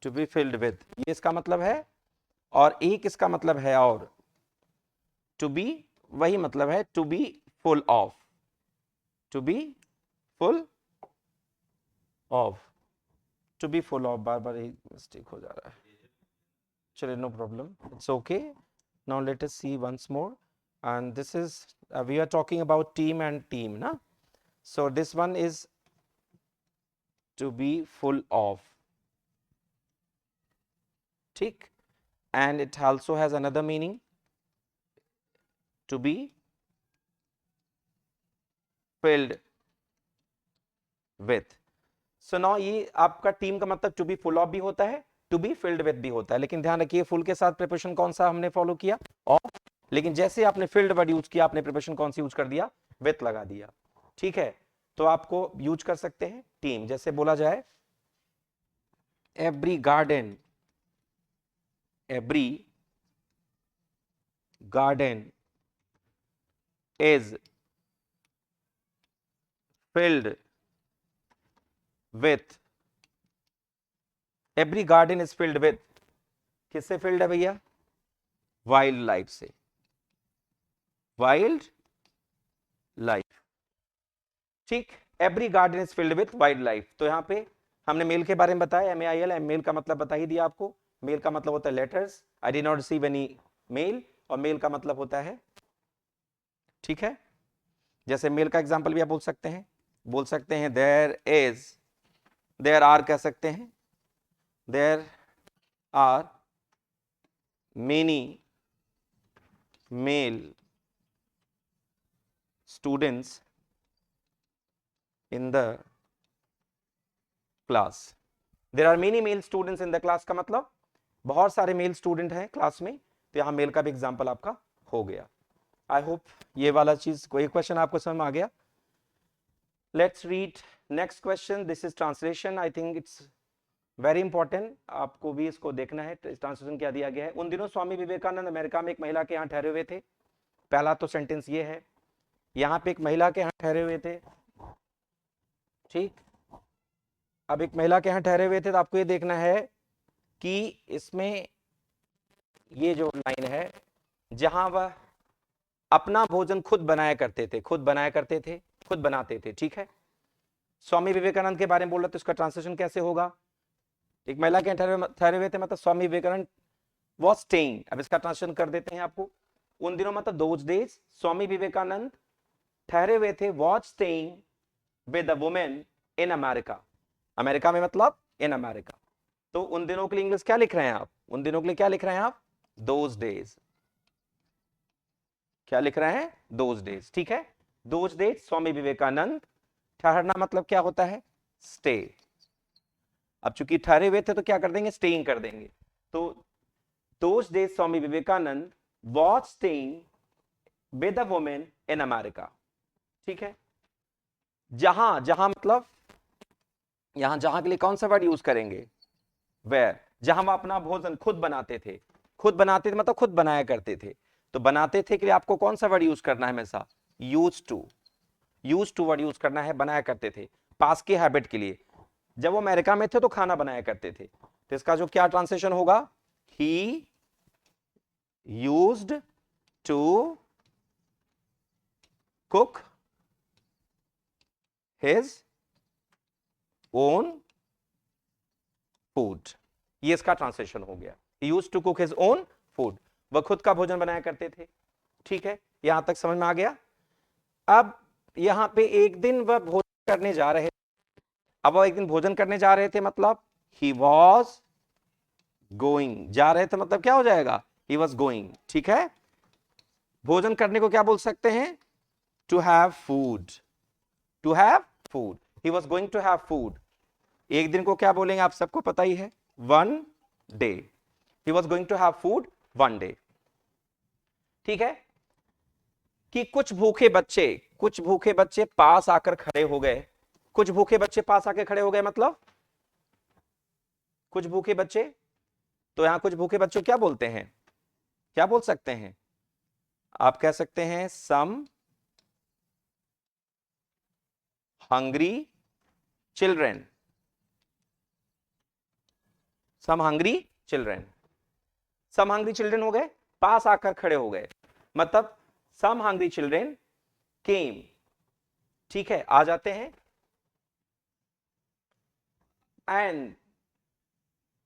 to be filled with, ये इसका मतलब है। और एक इसका मतलब है और टू बी, वही मतलब है to be full of, to be full of, to be full of. बार बार ही मिस्टेक हो जा रहा है, चलिए no problem, it's okay. Now let us see once more, and this is we are talking about team and team na, so this one is to be full of, ठीक, and it also has another meaning to be filled with। so now ये आपका team का मतलब to be full of भी होता है, to be filled with भी होता है, लेकिन ध्यान रखिए फुल के साथ प्रिपोजिशन कौन सा हमने फॉलो किया? ऑफ। लेकिन जैसे आपने filled वर्ड यूज किया, आपने प्रिपोजिशन कौन सी यूज कर दिया? with लगा दिया। ठीक है, तो आपको यूज कर सकते हैं टीम, जैसे बोला जाए every garden, every garden is filled with, every garden is filled with, किससे filled है भैया? वाइल्ड लाइफ से, वाइल्ड लाइफ। ठीक, every garden is filled with wild life. तो यहां पे हमने मेल के बारे में बताया, MAIL, मेल का मतलब बता ही दिया आपको। मेल का मतलब होता है letters, I did not receive any mail, और मेल का मतलब होता है, ठीक है, जैसे मेल का एग्जांपल भी आप बोल सकते हैं देयर इज, देयर आर कह सकते हैं, there are many male students in the class. There are many male students in the class का मतलब बहुत सारे मेल स्टूडेंट हैं क्लास में, तो यहां मेल का भी एग्जांपल आपका हो गया। आई होप ये वाला चीज, कोई क्वेश्चन आपको समझ में आ गया? Let's read next question, this is translation, I think it's very important, आपको भी इसको देखना है। ट्रांसलेशन क्या दिया गया है? उन दिनों स्वामी विवेकानंद अमेरिका में एक महिला के यहाँ ठहरे हुए थे। पहला तो सेंटेंस ये है, यहाँ पे एक महिला के यहाँ ठहरे हुए थे, ठीक। अब एक महिला के यहाँ ठहरे हुए थे, तो आपको ये देखना है कि इसमें ये जो लाइन है, जहां वह अपना भोजन खुद बनाया करते थे, खुद बनाया करते थे, खुद बनाते थे, ठीक है। स्वामी विवेकानंद के बारे में बोल रहे, तो इसका ट्रांसलेशन कैसे होगा? एक महिला के ठहरे हुए थे मतलब स्वामी विवेकानंद वॉज स्टेइंग। अब इसका ट्रांसलेशन कर देते हैं आपको। उन दिनों मतलब दोज डेज स्वामी विवेकानंद ठहरे हुए थे, was staying with a women in America. America में मतलब इन अमेरिका। तो उन दिनों के लिए इंग्लिश क्या लिख रहे हैं आप? उन दिनों के लिए क्या लिख रहे हैं आप? Those days. क्या लिख रहे हैं? दोज डेज, ठीक है। दोज डेज स्वामी विवेकानंद, ठहरना मतलब क्या होता है? स्टे। अब चूंकि ठहरे हुए थे तो क्या कर देंगे? स्टेइंग कर देंगे। तो those days Swami Vivekananda was staying with a woman in America. ठीक है, जहां जहां मतलब यहां जहां के लिए कौन सा वर्ड यूज करेंगे? वेयर। जहां वो अपना भोजन खुद बनाते थे, खुद बनाते थे मतलब खुद बनाया करते थे, तो बनाते थे के लिए आपको कौन सा वर्ड यूज करना है हमेशा? Use to. Use to word use करना है, बनाया करते थे, पास के हैबिट के लिए। जब वो अमेरिका में थे तो खाना बनाया करते थे, तो इसका जो क्या ट्रांसलेशन होगा? He used to cook his own food. ये इसका ट्रांसलेशन हो गया, used to cook his own food. वह खुद का भोजन बनाया करते थे। ठीक है, यहां तक समझ में आ गया? अब यहां पे एक दिन वह भोजन करने जा रहे, अब वह एक दिन भोजन करने जा रहे थे, मतलब ही वॉज गोइंग। जा रहे थे मतलब क्या हो जाएगा? He was going. ठीक है, भोजन करने को क्या बोल सकते हैं? To have food. To have food, he was going to have food. एक दिन को क्या बोलेंगे? आप सबको पता ही है, one day. He was going to have food one day. ठीक है, कि कुछ भूखे बच्चे पास आकर खड़े हो गए। कुछ भूखे बच्चे पास आकर खड़े हो गए मतलब कुछ भूखे बच्चे, तो यहां कुछ भूखे बच्चों क्या बोलते हैं? क्या बोल सकते हैं? आप कह सकते हैं सम हंग्री चिल्ड्रेन। सम हंग्री चिल्ड्रेन। सम हंग्री चिल्ड्रेन हो गए, पास आकर खड़े हो गए, मतलब सम हंग्री चिल्ड्रेन केम। ठीक है, आ जाते हैं। And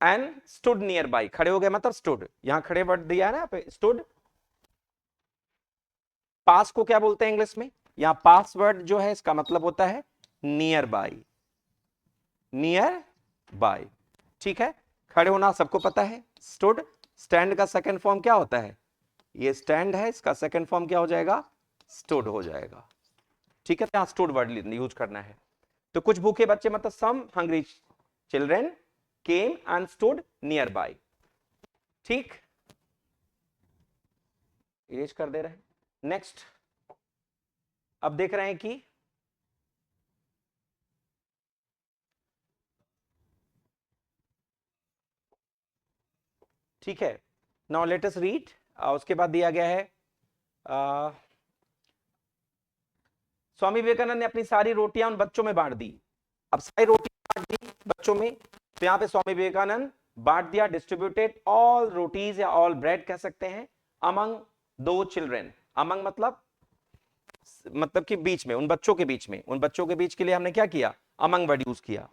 and stood near by, खड़े हो गए मतलब स्टूड, यहां खड़े वर्ड दिया है ना पे, स्टूड। पास को क्या बोलते हैं इंग्लिश में? यहां पास वर्ड जो है इसका मतलब होता है नियर बाई। Near by. ठीक है, खड़े होना सबको पता है, स्टूड। स्टैंड का सेकंड फॉर्म क्या होता है? ये स्टैंड है, इसका सेकंड फॉर्म क्या हो जाएगा? स्टूड हो जाएगा। ठीक है, यहां स्टूड वर्ड यूज करना है। तो कुछ भूखे बच्चे मतलब some hungry children came and stood near by. ठीक, इरेज कर दे रहे हैं। नेक्स्ट, अब देख रहे हैं कि ठीक है, नाउ लेट अस रीड। उसके बाद दिया गया है स्वामी विवेकानंद ने अपनी सारी रोटियां उन बच्चों में बांट दी। अब सारी रोटियां बांट दी बच्चों में, तो यहां पे स्वामी विवेकानंद बांट दिया, डिस्ट्रीब्यूटेड ऑल रोटीज या ऑल ब्रेड कह सकते हैं, अमंग दो चिल्ड्रेन। अमंग मतलब कि बीच में, उन बच्चों के बीच में, उन बच्चों के बीच के लिए हमने क्या किया? अमंग वर्ड यूज किया।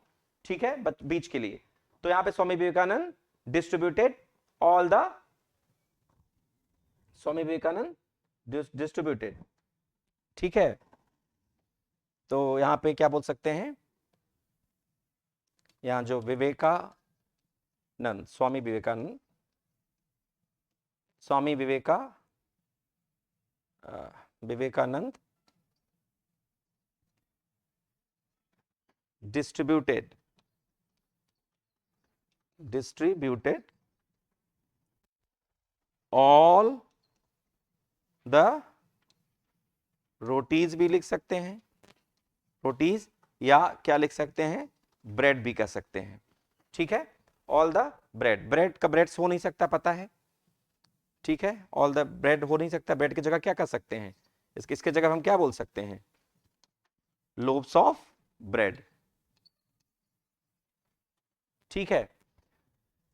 ठीक है, बीच के लिए। तो यहां पे Swami Vivekananda distributed all the, Swami Vivekananda distributed. ठीक है, तो यहां पे क्या बोल सकते हैं? यहां जो Vivekananda, Swami Vivekananda, Swami Vivekananda distributed all the rotis भी लिख सकते हैं, रोटीज, या क्या लिख सकते हैं? ब्रेड भी कह सकते हैं। ठीक है, ऑल द ब्रेड। ब्रेड का ब्रेड्स हो नहीं सकता, पता है। ठीक है, ऑल द ब्रेड हो नहीं सकता, ब्रेड की जगह क्या कर सकते हैं? इसके जगह हम क्या बोल सकते हैं? Lobes of bread. ठीक है,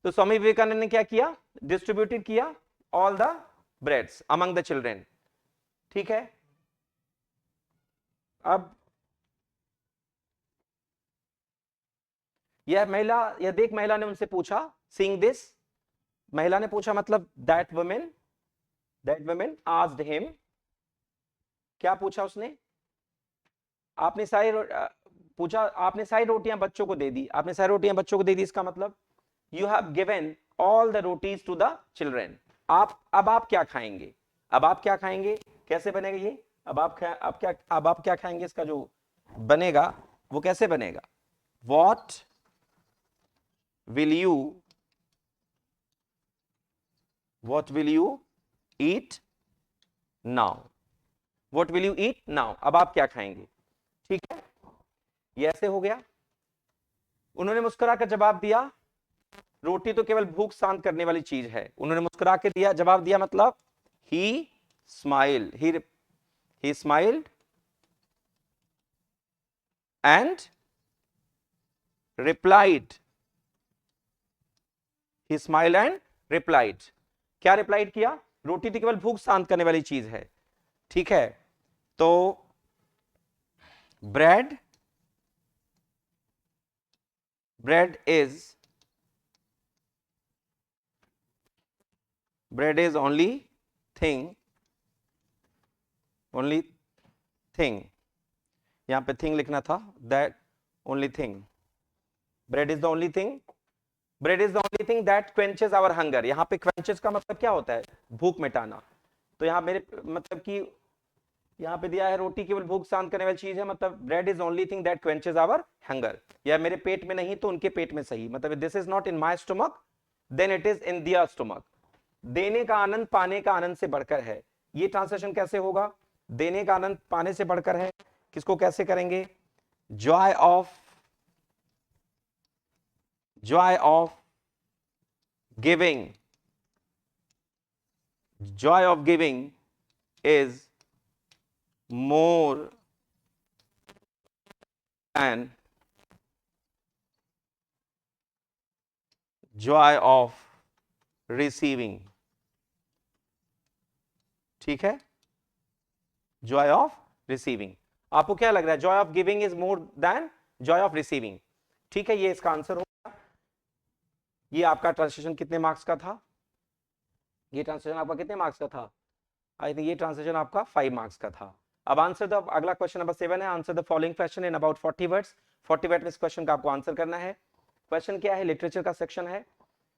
तो स्वामी विवेकानंद ने क्या किया? डिस्ट्रीब्यूटेड किया all the breads among the children. ठीक है, अब यह देख महिला ने उनसे पूछा, सीइंग दिस, महिला ने पूछा मतलब दैट वुमेन आस्क्ड हिम, क्या पूछा उसने? आपने सारी पूछा, आपने सारी रोटियां बच्चों को दे दी, आपने सारी रोटियां बच्चों को दे दी, इसका मतलब you have given all the rotis to the children. अब आप क्या खाएंगे? अब आप क्या खाएंगे? कैसे बनेगा ये? अब आप क्या खाएंगे? इसका जो बनेगा वो कैसे बनेगा? What will you eat now? What will you eat now, अब आप क्या खाएंगे। ठीक है, ये ऐसे हो गया। उन्होंने मुस्कुराकर जवाब दिया, रोटी तो केवल भूख शांत करने वाली चीज है। उन्होंने मुस्कुरा के दिया, जवाब दिया, मतलब he smile, he smiled and replied, he smile and replied. क्या रिप्लाइड किया, रोटी तो केवल भूख शांत करने वाली चीज है। ठीक है, तो ब्रेड is only thing, यहां पे थिंग लिखना था, that only thing, bread is the only thing that quenches our hunger। यहां पे quenches का मतलब क्या होता है, भूख मिटाना। तो यहां मेरे मतलब कि यहां पे दिया है रोटी केवल भूख शांत करने वाली चीज है, मतलब bread is only thing that quenches our hunger. या मेरे पेट में नहीं तो उनके पेट में सही, मतलब this is not in my stomach then it is in their stomach. देने का आनंद पाने का आनंद से बढ़कर है। ये ट्रांसलेशन कैसे होगा, देने का आनंद पाने से बढ़कर है, किसको कैसे करेंगे, Joy of giving, Joy of giving is more than joy of receiving। ठीक है, joy of receiving। आपको क्या लग रहा है, joy of giving is more than joy of receiving। ठीक है, ये इसका आंसर होगा। ये आपका ट्रांसलेशन कितने मार्क्स का था, ये ट्रांसलेशन आपका कितने मार्क्स का था, आई थिंक ये ट्रांसलेशन आपका 5 मार्क्स का था। अब आंसर द, अगला क्वेश्चन नंबर 7 है, answer the following question in about 40 words. 40 word में इस क्वेश्चन का आपको आंसर करना है। क्वेश्चन क्या है, लिटरेचर का सेक्शन है।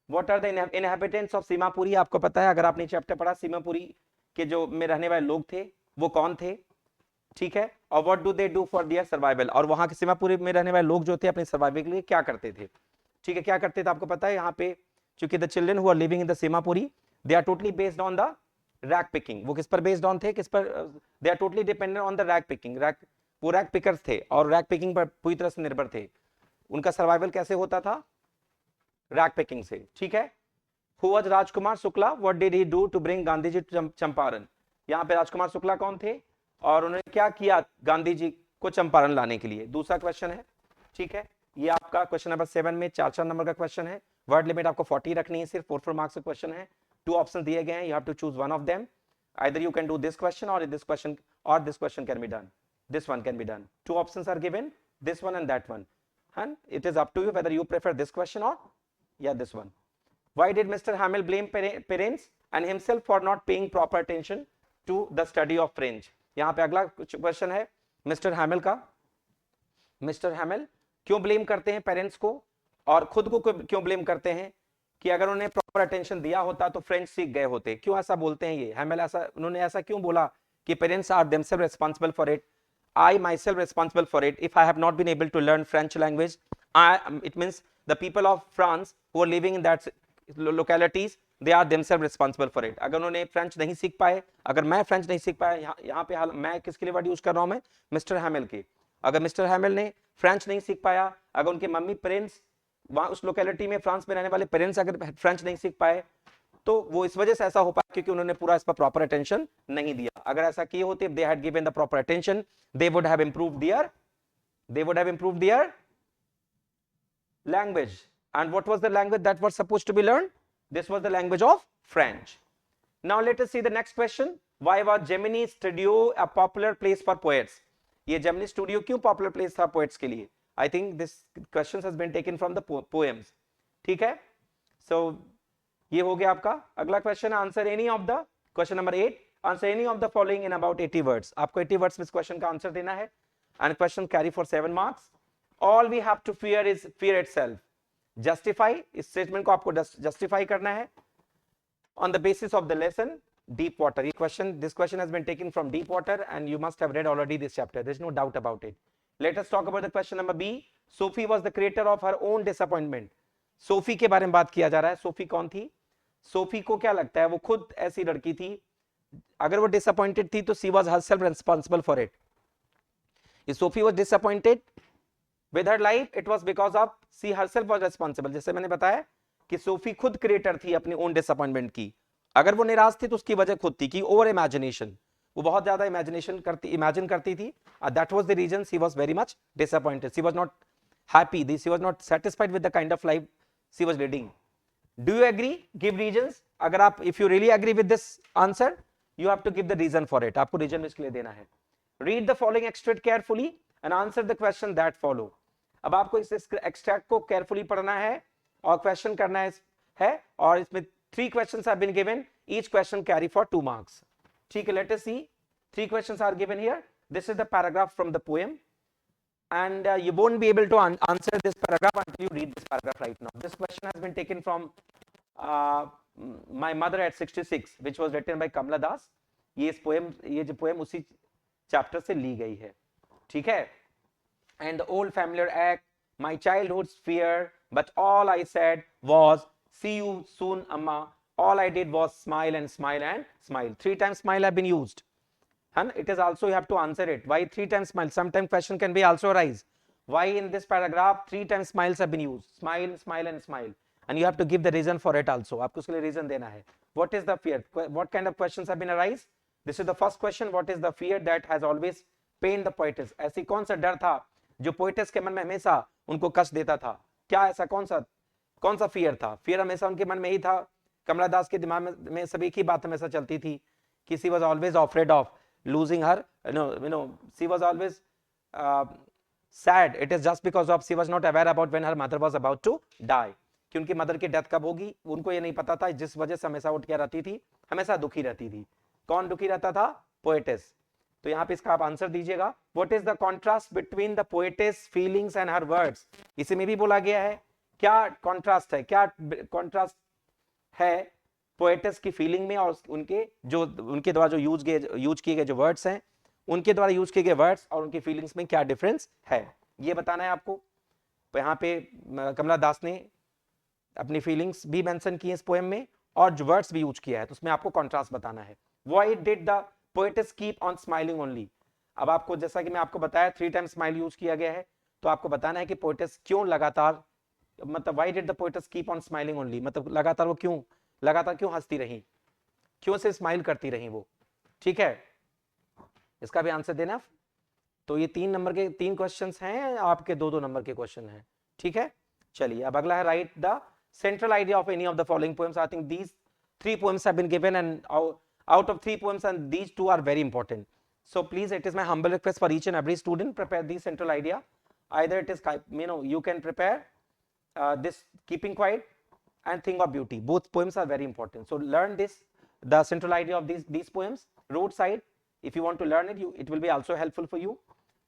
What are the inhabitants of Seemapuri, आपको पता है अगर आपने चैप्टर पढ़ा, सीमापुरी के जो में रहने वाले लोग थे वो कौन थे। ठीक है, और what do they do for their survival, और वहां के सीमापुरी में रहने वाले लोग जो थे अपने सर्वाइवल के लिए क्या करते थे। ठीक है, क्या करते थे आपको पता है, यहाँ पे चूंकि the children who are living in the Seemapuri they are totally based on the rag picking. वो किस पर बेस्ड ऑन थे, किस पर, they are totally dependent on the rag picking. वो रैक पिकर्स थे और रैक पिकिंग पर पूरी तरह से निर्भर थे। उनका सर्वाइवल कैसे होता था, रैक पिकिंग से। ठीक है, who was Rajkumar Shukla, what did he do to bring Gandhi ji to Champaran. यहाँ पे राजकुमार शुक्ला कौन थे और उन्होंने क्या किया गांधी जी को चंपारण लाने के लिए, दूसरा क्वेश्चन है। ठीक है, ये आपका क्वेश्चन नंबर 7 में 4 नंबर का क्वेश्चन है। वर्ड लिमिट आपको 40 रखनी है, सिर्फ 4 मार्क्स का क्वेश्चन है। 2 ऑप्शन दिए गए हैं, you have to choose one of them, either you can do this question or this question can be done, this one can be done। 2 options are given, this one and that one, and it is up to you whether you prefer this question or this one। Why did Mr. Hamill blame parents and himself for not paying proper attention to the study of French। यहाँ पे अगला question है mister हैमिल का। Mister हैमिल क्यों blame करते हैं parents को और खुद को क्यों ब्लेम करते हैं कि अगर उन्हें प्रॉपर अटेंशन दिया होता तो फ्रेंच सीख गए होते। क्यों ऐसा बोलते हैं ये हैमिल, ऐसा उन्होंने ऐसा क्यों बोला कि parents are themselves responsible for it, I myself responsible for it, if I have not been able to learn French language, it means the people of France who are living in that localities they are themselves responsible for it. अगर उन्होंने French नहीं सीख पाए, अगर मैं French नहीं सीख पाया, यहाँ पे मैं किसके लिए वर्ड यूज कर रहा हूं, मैं मिस्टर हैमिल के। अगर मिस्टर हैमिल ने फ्रेंच नहीं सीख पाया, अगर उनके मम्मी पेरेंट्स वहां उस लोकेलिटी में फ्रांस में रहने वाले पेरेंट्स अगर फ्रेंच नहीं सीख पाए तो वो इस वजह से ऐसा हो पाया क्योंकि उन्होंने पूरा इस पर प्रॉपर अटेंशन नहीं दिया। अगर ऐसा किए होते, they had given the proper attention, they would have improved their language. And what was the language that was supposed to be learn, this was the language of French. Now let us see the next question, why was Gemini Studio a popular place for poets. ये जेमिनी स्टूडियो क्यों popular place था poets के लिए। I think this question has been taken from the poems। ठीक है, so ये हो गया आपका। अगला question, answer any of the, question number 8, answer any of the following in about 80 words. आपको 80 वर्ड्स में इस क्वेश्चन का आंसर देना है and question carry for 7 marks. All we have to fear is fear itself. Justify, इस statement को आपको justify करना है on the basis of the lesson deep water. ये question, this question has been taken from deep water and you must have read already this chapter, there is no doubt about it. Let us talk about the question number B. Sophie was the creator of her own disappointment। Sophie के बारे में बात किया जा रहा है। Sophie कौन थी, सोफी को क्या लगता है, वो खुद ऐसी लड़की थी अगर वो डिसअपॉइंटेड थी तो she was herself responsible for it. If Sophie was disappointed with her life, it was because of she herself was responsible. जैसे मैंने बताया कि सोफी खुद क्रिएटर थी अपनी ओन डिसअपॉइंटमेंट की. अगर वो निराश थी तो उसकी वजह खुद थी कि ओवर इमेजिनेशन, वो बहुत ज्यादा इमेजिन करती थी. That was the reason she was very much disappointed. She was not happy, she was not satisfied with the kind of life she was leading. Do you agree? Give reasons. अगर आप, if you really agree with this answer, you have to give the reason for it. आपको reason इसके लिए देना है. Read the following extract carefully and answer the question that follow. अब आपको इस extract को carefully पढ़ना है और question करना है और इसमें 3 questions have been given. Each question carry for 2 marks. ठीक है, let us see. 3 questions are given here. This is the paragraph from the poem, and you won't be able to answer this paragraph until you read this paragraph right now. This question has been taken from My Mother at 66, which was written by Kamala Das. ये जो poem उसी chapter से ली गई है. ठीक है. And the old familiar act, my childhood's fear, but all I said was see you soon Amma, all I did was smile and smile and smile. 3 times smile have been used, and it is also you have to answer it. Why 3 times smile? Sometimes question can be also arise. Why in this paragraph 3 times smiles have been used? Smile, smile and smile, and you have to give the reason for it also. आपको उसके लिए reason देना है. What is the fear? What kind of questions have been arise? This is the first question. What is the fear that has always pained the poetess? ऐसी कौन सा डर था जो पोएटेस के मन में हमेशा उनको कष्ट देता था? क्या ऐसा कौन सा फियर था? फियर हमेशा उनके मन में ही था. कमला दास के दिमाग में सभी की बात हमेशा चलती थी कि she was always afraid of losing her, she was always sad. It is just because of she was not aware about when her mother was about to die. कि उनकी मदर की डेथ कब होगी उनको ये नहीं पता था, जिस वजह से हमेशा उठ के रहती थी, हमेशा दुखी रहती थी. कौन दुखी रहता था? पोएटेस. तो यहाँ पे इसका आप आंसर दीजिएगा. What is the contrast between the poetess feelings and her words? इसी में भी बोला गया है. क्या कॉन्ट्रास्ट है, क्या कॉन्ट्रास्ट है पोएटेस की फीलिंग में और उनके द्वारा जो यूज किए गए जो वर्ड्स हैं, उनके द्वारा यूज किए गए वर्ड्स और उनकी फीलिंग्स में क्या डिफरेंस है, ये बताना है आपको. तो यहाँ पे कमला दास ने अपनी फीलिंग्स भी मेंशन की है इस पोएम में और जो वर्ड्स भी यूज किया है, तो उसमें आपको कॉन्ट्रास्ट बताना है. Why did the poetess keep on smiling only? अब आपको, जैसा कि मैं आपको बताया, 3 times smile यूज किया गया है, तो आपको बताना है कि पोएटेस क्यों लगातार, मतलब why did the poetess keep on smiling only, मतलब लगातार वो क्यों हंसती रही, क्यों से स्माइल करती रही वो. ठीक है, इसका भी आंसर देना. तो ये 3 नंबर के 3 क्वेश्चंस हैं, आपके 2-2 नंबर के क्वेश्चन हैं. ठीक है, चलिए अब अगला है right the central idea of any of the following poems. I think these 3 poems have been given and out of 3 poems, and these 2 are very important. So please, it is my humble request for each and every student, prepare the central idea. Either it is, you can prepare this keeping quiet and thing of beauty. Both poems are very important. So learn this, the central idea of these poems. Roadside, if you want to learn it, it will be also helpful for you.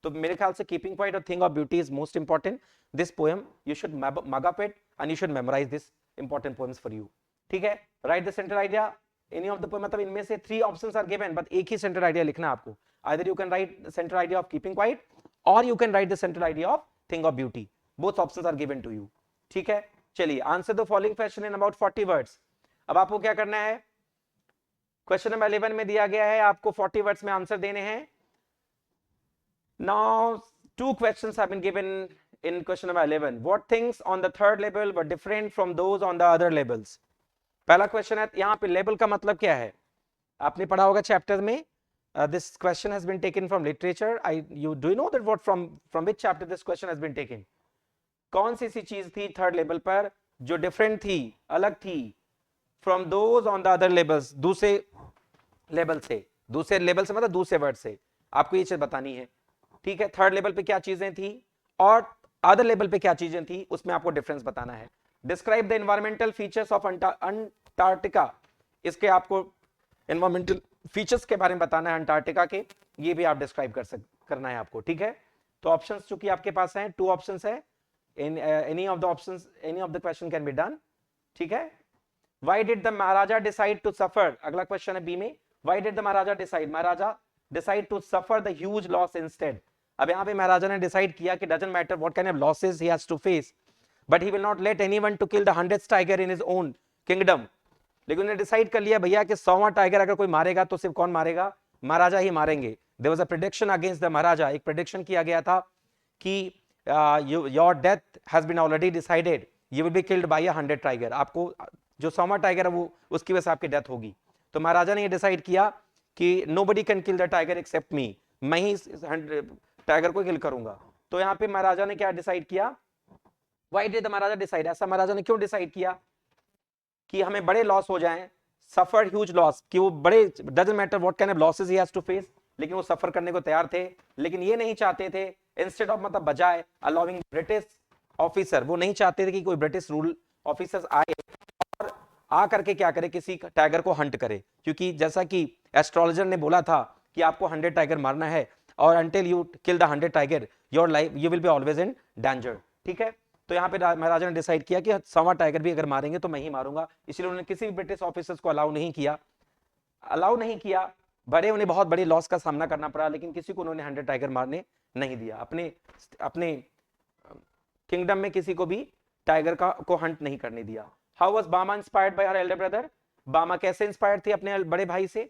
तो मेरे ख्याल से keeping quiet और thing of beauty is most important. This poem you should mug up it and you should memorize this important poems for you. ठीक है, write the central idea. Any of the poem, मतलब इनमें से 3 options are given, but एक ही central idea लिखना आपको. Either you can write the central idea of keeping quiet or you can write the central idea of thing of beauty. Both options are given to you. ठीक है, चलिए answer the following question in about 40 words. अब आपको क्या करना है, question number 11 में दिया गया है आपको 40 वर्ड्स में आंसर देने हैं. Now 2 questions have been given in question number 11. What things on the third level were different from those on the other levels? पहला क्वेश्चन है, यहाँ पे लेवल का मतलब क्या है, आपने पढ़ा होगा चैप्टर में. This question has been taken from literature. Do you know that what from which chapter this question has been taken? कौन सी चीज थी थर्ड लेवल पर जो डिफरेंट थी, अलग थी, from those on the other levels, दूसरे लेवल से मतलब दूसरे वर्ड से. आपको ये चीज बतानी है. ठीक है, थर्ड लेवल पे क्या चीजें थी और अदर लेवल पे क्या चीजें थी, उसमें आपको डिफरेंस बताना है. Describe the environmental features of Antarctica. इसके आपको एनवायरमेंटल फीचर्स के बारे में बताना है अंटार्कटिका के, ये भी आप डिस्क्राइब करना है आपको. ठीक है, तो ऑप्शंस चूंकि आपके पास हैं, 2 ऑप्शंस है. in any of the options, any of the question can be done. ठीक है, why did the Maharaja decide to suffer? अगला क्वेश्चन है बी में, why did the Maharaja decide to suffer the huge loss instead? अब यहाँ पे महाराजा ने decide किया कि doesn't matter what kind of losses he has to face, but he will not let anyone to kill the 100th tiger in his own kingdom. लेकिन उन्होंने decide कर लिया भैया कि 100वां टाइगर अगर कोई मारेगा तो सिर्फ कौन मारेगा, महाराजा ही मारेंगे। There was a prediction against the maharaja, एक प्रेडिक्शन किया गया था कि your death has been already decided, you will be killed by a 100 tiger, आपको जो 100वां टाइगर है वो उसकी वजह से आपकी डेथ होगी। तो महाराजा ने ये डिसाइड किया कि nobody can kill the tiger except me, मैं ही टाइगर को किल करूंगा। तो यहाँ पे महाराजा ने क्या डिसाइड किया, why did the Maharaja decide, ऐसा महाराजा ने क्यों डिसाइड किया कि हमें बड़े लॉस हो जाएं, सफर ह्यूज लॉस, कि वो बड़े, doesn't matter what kind of losses he has to face, लेकिन वो सफर करने को तैयार थे। लेकिन ये नहीं चाहते थे, इंस्टेड ऑफ मतलब बजाय अलाउिंग ब्रिटिश ऑफिसर, वो नहीं चाहते थे कि कोई ब्रिटिश रूल ऑफिसर्स आए और आ करके क्या करे, किसी टाइगर को हंट करे, क्योंकि जैसा कि एस्ट्रोलॉजर ने बोला था कि आपको 100 टाइगर मारना है और until you kill the 100 tiger your life you will be always in danger। ठीक है, तो यहाँ पे महाराजा ने डिसाइड किया कि 100वां टाइगर भी अगर मारेंगे तो मैं ही मारूंगा, इसलिए उन्होंने किसी भी ब्रिटिश ऑफिसर्स को अलाउ नहीं किया। बड़े उन्हें बहुत बड़ी लॉस का सामना करना पड़ा, लेकिन किसी को उन्होंने 100 टाइगर मारने नहीं दिया, अपने किंगडम में किसी को भी टाइगर को हंट नहीं करने दिया। हाउ वाज बामा inspired by her Elder brother, बामा कैसे इंस्पायर्ड थी अपने बड़े भाई से।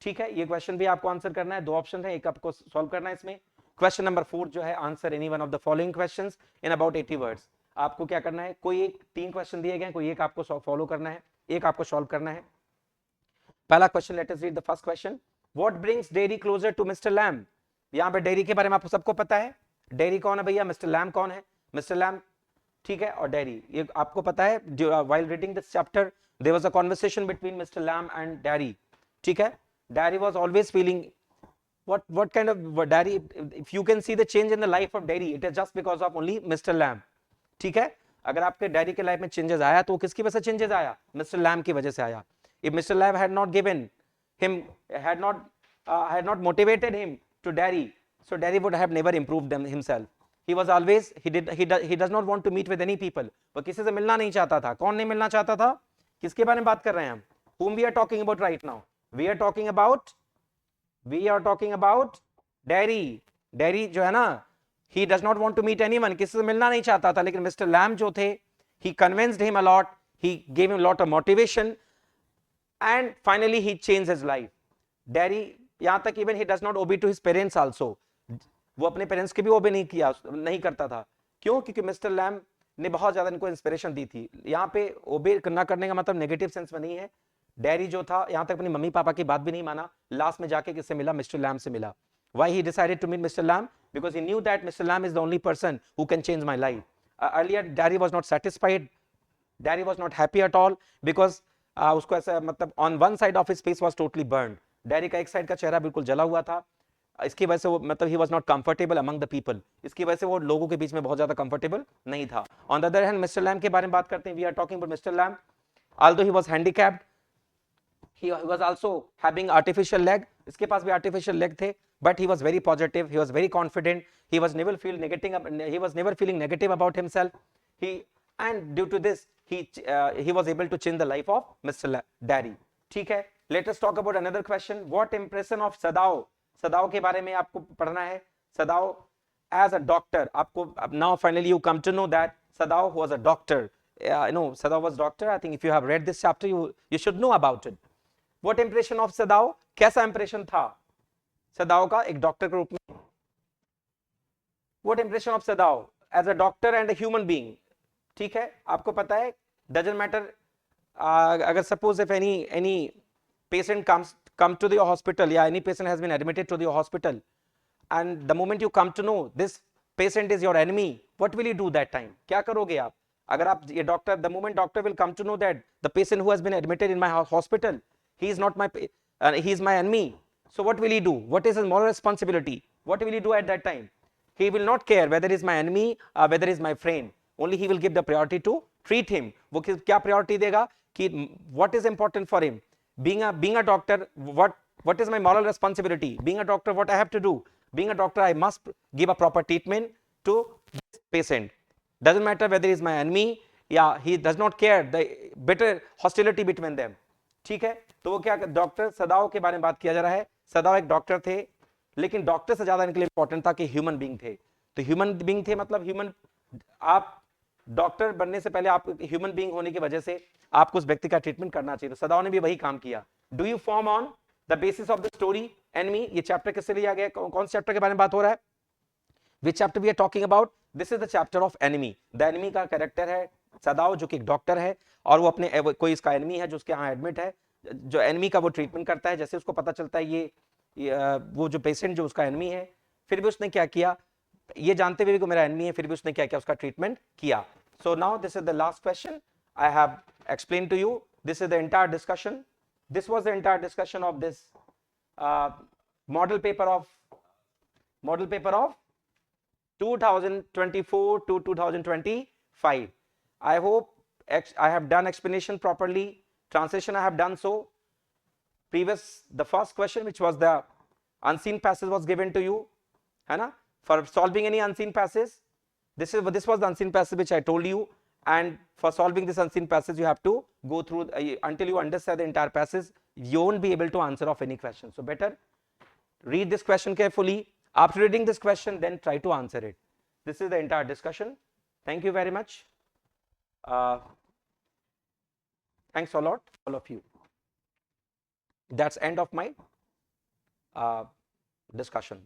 ठीक है, ये क्वेश्चन भी आपको आंसर करना है, दो ऑप्शन है, एक आपको सॉल्व करना है इसमें। क्वेश्चन नंबर 4 जो है, answer any one of the following questions in about 80 words. आपको क्या करना है, कोई एक 3 क्वेश्चन दिए गए, कोई एक आपको फॉलो करना है, एक आपको सॉल्व करना है। पहला question, let us read the first question. What brings Derry closer to mister Lamb. यहाँ पे डेयरी के बारे में आपको सबको पता है, डेयरी कौन है भैया, मिस्टर लैम कौन है, मिस्टर लैम, ठीक है, और डेयरी ये आपको पता है। While reading this chapter there was a conversation between mister Lamb and Derry. ठीक है, Derry was always feeling what kind of dairy, if you can see the change in the life of dairy, it is just because of only Mr. Lamb। ठीक है, अगर आपके dairy के life में changes आया तो किसकी वजह से चेंजेस आया, मिस्टर लैम की वजह से आया। if Mr. Lamb had not given him, had not motivated him to dairy, so dairy would have never improved himself। he was always he does not want to meet with any people, वो किसी से मिलना नहीं चाहता था। कौन नहीं मिलना चाहता था, किसके बारे में बात कर रहे हैं हम, whom we are talking about right now, we are talking about dairy. Dairy जो है ना, he does not want to meet anyone, किसी से मिलना नहीं चाहता था, लेकिन मिस्टर लैम जो थे, he convinced him a lot, he gave him a lot of motivation and finally he changed his life। Dairy यहां तक even he does not obey to his parents also, वो अपने पेरेंट्स के भी ओबे नहीं करता था। क्यों, क्योंकि मिस्टर लैम ने बहुत ज्यादा इनको इंस्पिरेशन दी थी। यहाँ पे ओबे ना करने का मतलब नेगेटिव सेंस में नहीं है। डेयरी जो था, यहां तक अपनी मम्मी पापा की बात भी नहीं माना, लास्ट में जाके किससे मिला, मिस्टर लैम से मिला। Why he decided to meet Mr. Lamb? Because he knew that Mr. Lamb is the only person who can change my life। earlier Daddy was not satisfied, Daddy was not happy at all because उसको ऐसा मतलब on one side of his face was totally burned। Daddy का एक side का चेहरा बिल्कुल जला हुआ था, इसकी वजह से वो मतलब he was not comfortable among the people, इसकी वजह से वो लोगों के बीच में बहुत ज्यादा comfortable नहीं था। On the other hand, Mr. Lamb के बारे में बात करते हैं, we are talking about Mr. Lamb, although he was handicapped, he was also having artificial leg, इसके पास भी artificial leg थे, but he was very positive, he was very confident, he was never feeling negative about himself, and due to this he was able to change the life of Mr. Daddy। ठीक है, let us talk about another question। what impression of सदाओ, सदाओ के बारे में आपको पढ़ना है। सदाओ as a doctor, आपको now finally you come to know that Sadao was a doctor। Sadao was doctor। I think if you have read this chapter you should know about it। what impression of Sadao, कैसा impression था सदाओ का एक doctor के रूप में। what impression of Sadao as a doctor and a human being। ठीक है, आपको पता है doesn't matter, अगर suppose if any patient come to the hospital, या any patient has been admitted to the hospital, and the moment you come to know this patient is your enemy, what will you do that time, क्या करोगे आप। अगर आप ये doctor, the moment doctor will come to know that the patient who has been admitted in my hospital, he is not my he is my enemy, so what will he do, what is his moral responsibility, what will he do at that time। he will not care whether he is my enemy or whether he is my friend, only he will give the priority to treat him। वो क्या priority देगा कि what is important for him, being a doctor, what is my moral responsibility, being a doctor what I have to do, being a doctor I must give a proper treatment to this patient, doesn't matter whether he is my enemy, yeah, he does not care the bitter hostility between them। ठीक है, तो वो क्या, doctor सदाओ के बारे में बात किया जा रहा है। सदाओ एक डॉक्टर थे, लेकिन डॉक्टर से ज्यादा इनके लिए इंपॉर्टेंट था कि ह्यूमन बीइंग थे। तो ह्यूमन बीइंग थे मतलब ह्यूमन, आप डॉक्टर बनने से पहले आप ह्यूमन बीइंग होने की वजह से आपको उस व्यक्ति का ट्रीटमेंट करना चाहिए। तो सदाओं ने भी वही काम किया। Do you form on the basis of the story enemy? ये चैप्टर किससे लिया गया? कौन से चैप्टर के बारे में बात हो रहा है? Which chapter we are talking about? This is the chapter of enemy. The enemy का कैरेक्टर है सदाओ, जो कि एक डॉक्टर है और वो अपने कोई इसका एनिमी है जो उसके यहाँ एडमिट है, जो एनिमी का वो ट्रीटमेंट करता है। जैसे उसको पता चलता है ये वो जो पेशेंट जो उसका एनिमी है, फिर भी उसने क्या किया, ये जानते हुए भी कि मेरा एनिमी है, फिर भी उसने क्या किया, उसका ट्रीटमेंट किया। So now this is the last question I have explain to you. This is the entire discussion. This was the entire discussion of this model paper of 2024 to 2025. I hope I have done explanation properly. Translation I have done so. The first question, which was the unseen passage, was given to you, है ना? For solving any unseen passage, this was the unseen passage which I told you, and for solving this unseen passage, you have to go through until you understand the entire passage. You won't be able to answer of any question. So better read this question carefully. After reading this question, then try to answer it. This is the entire discussion. Thank you very much. Thanks a lot, all of you. That's end of my discussion.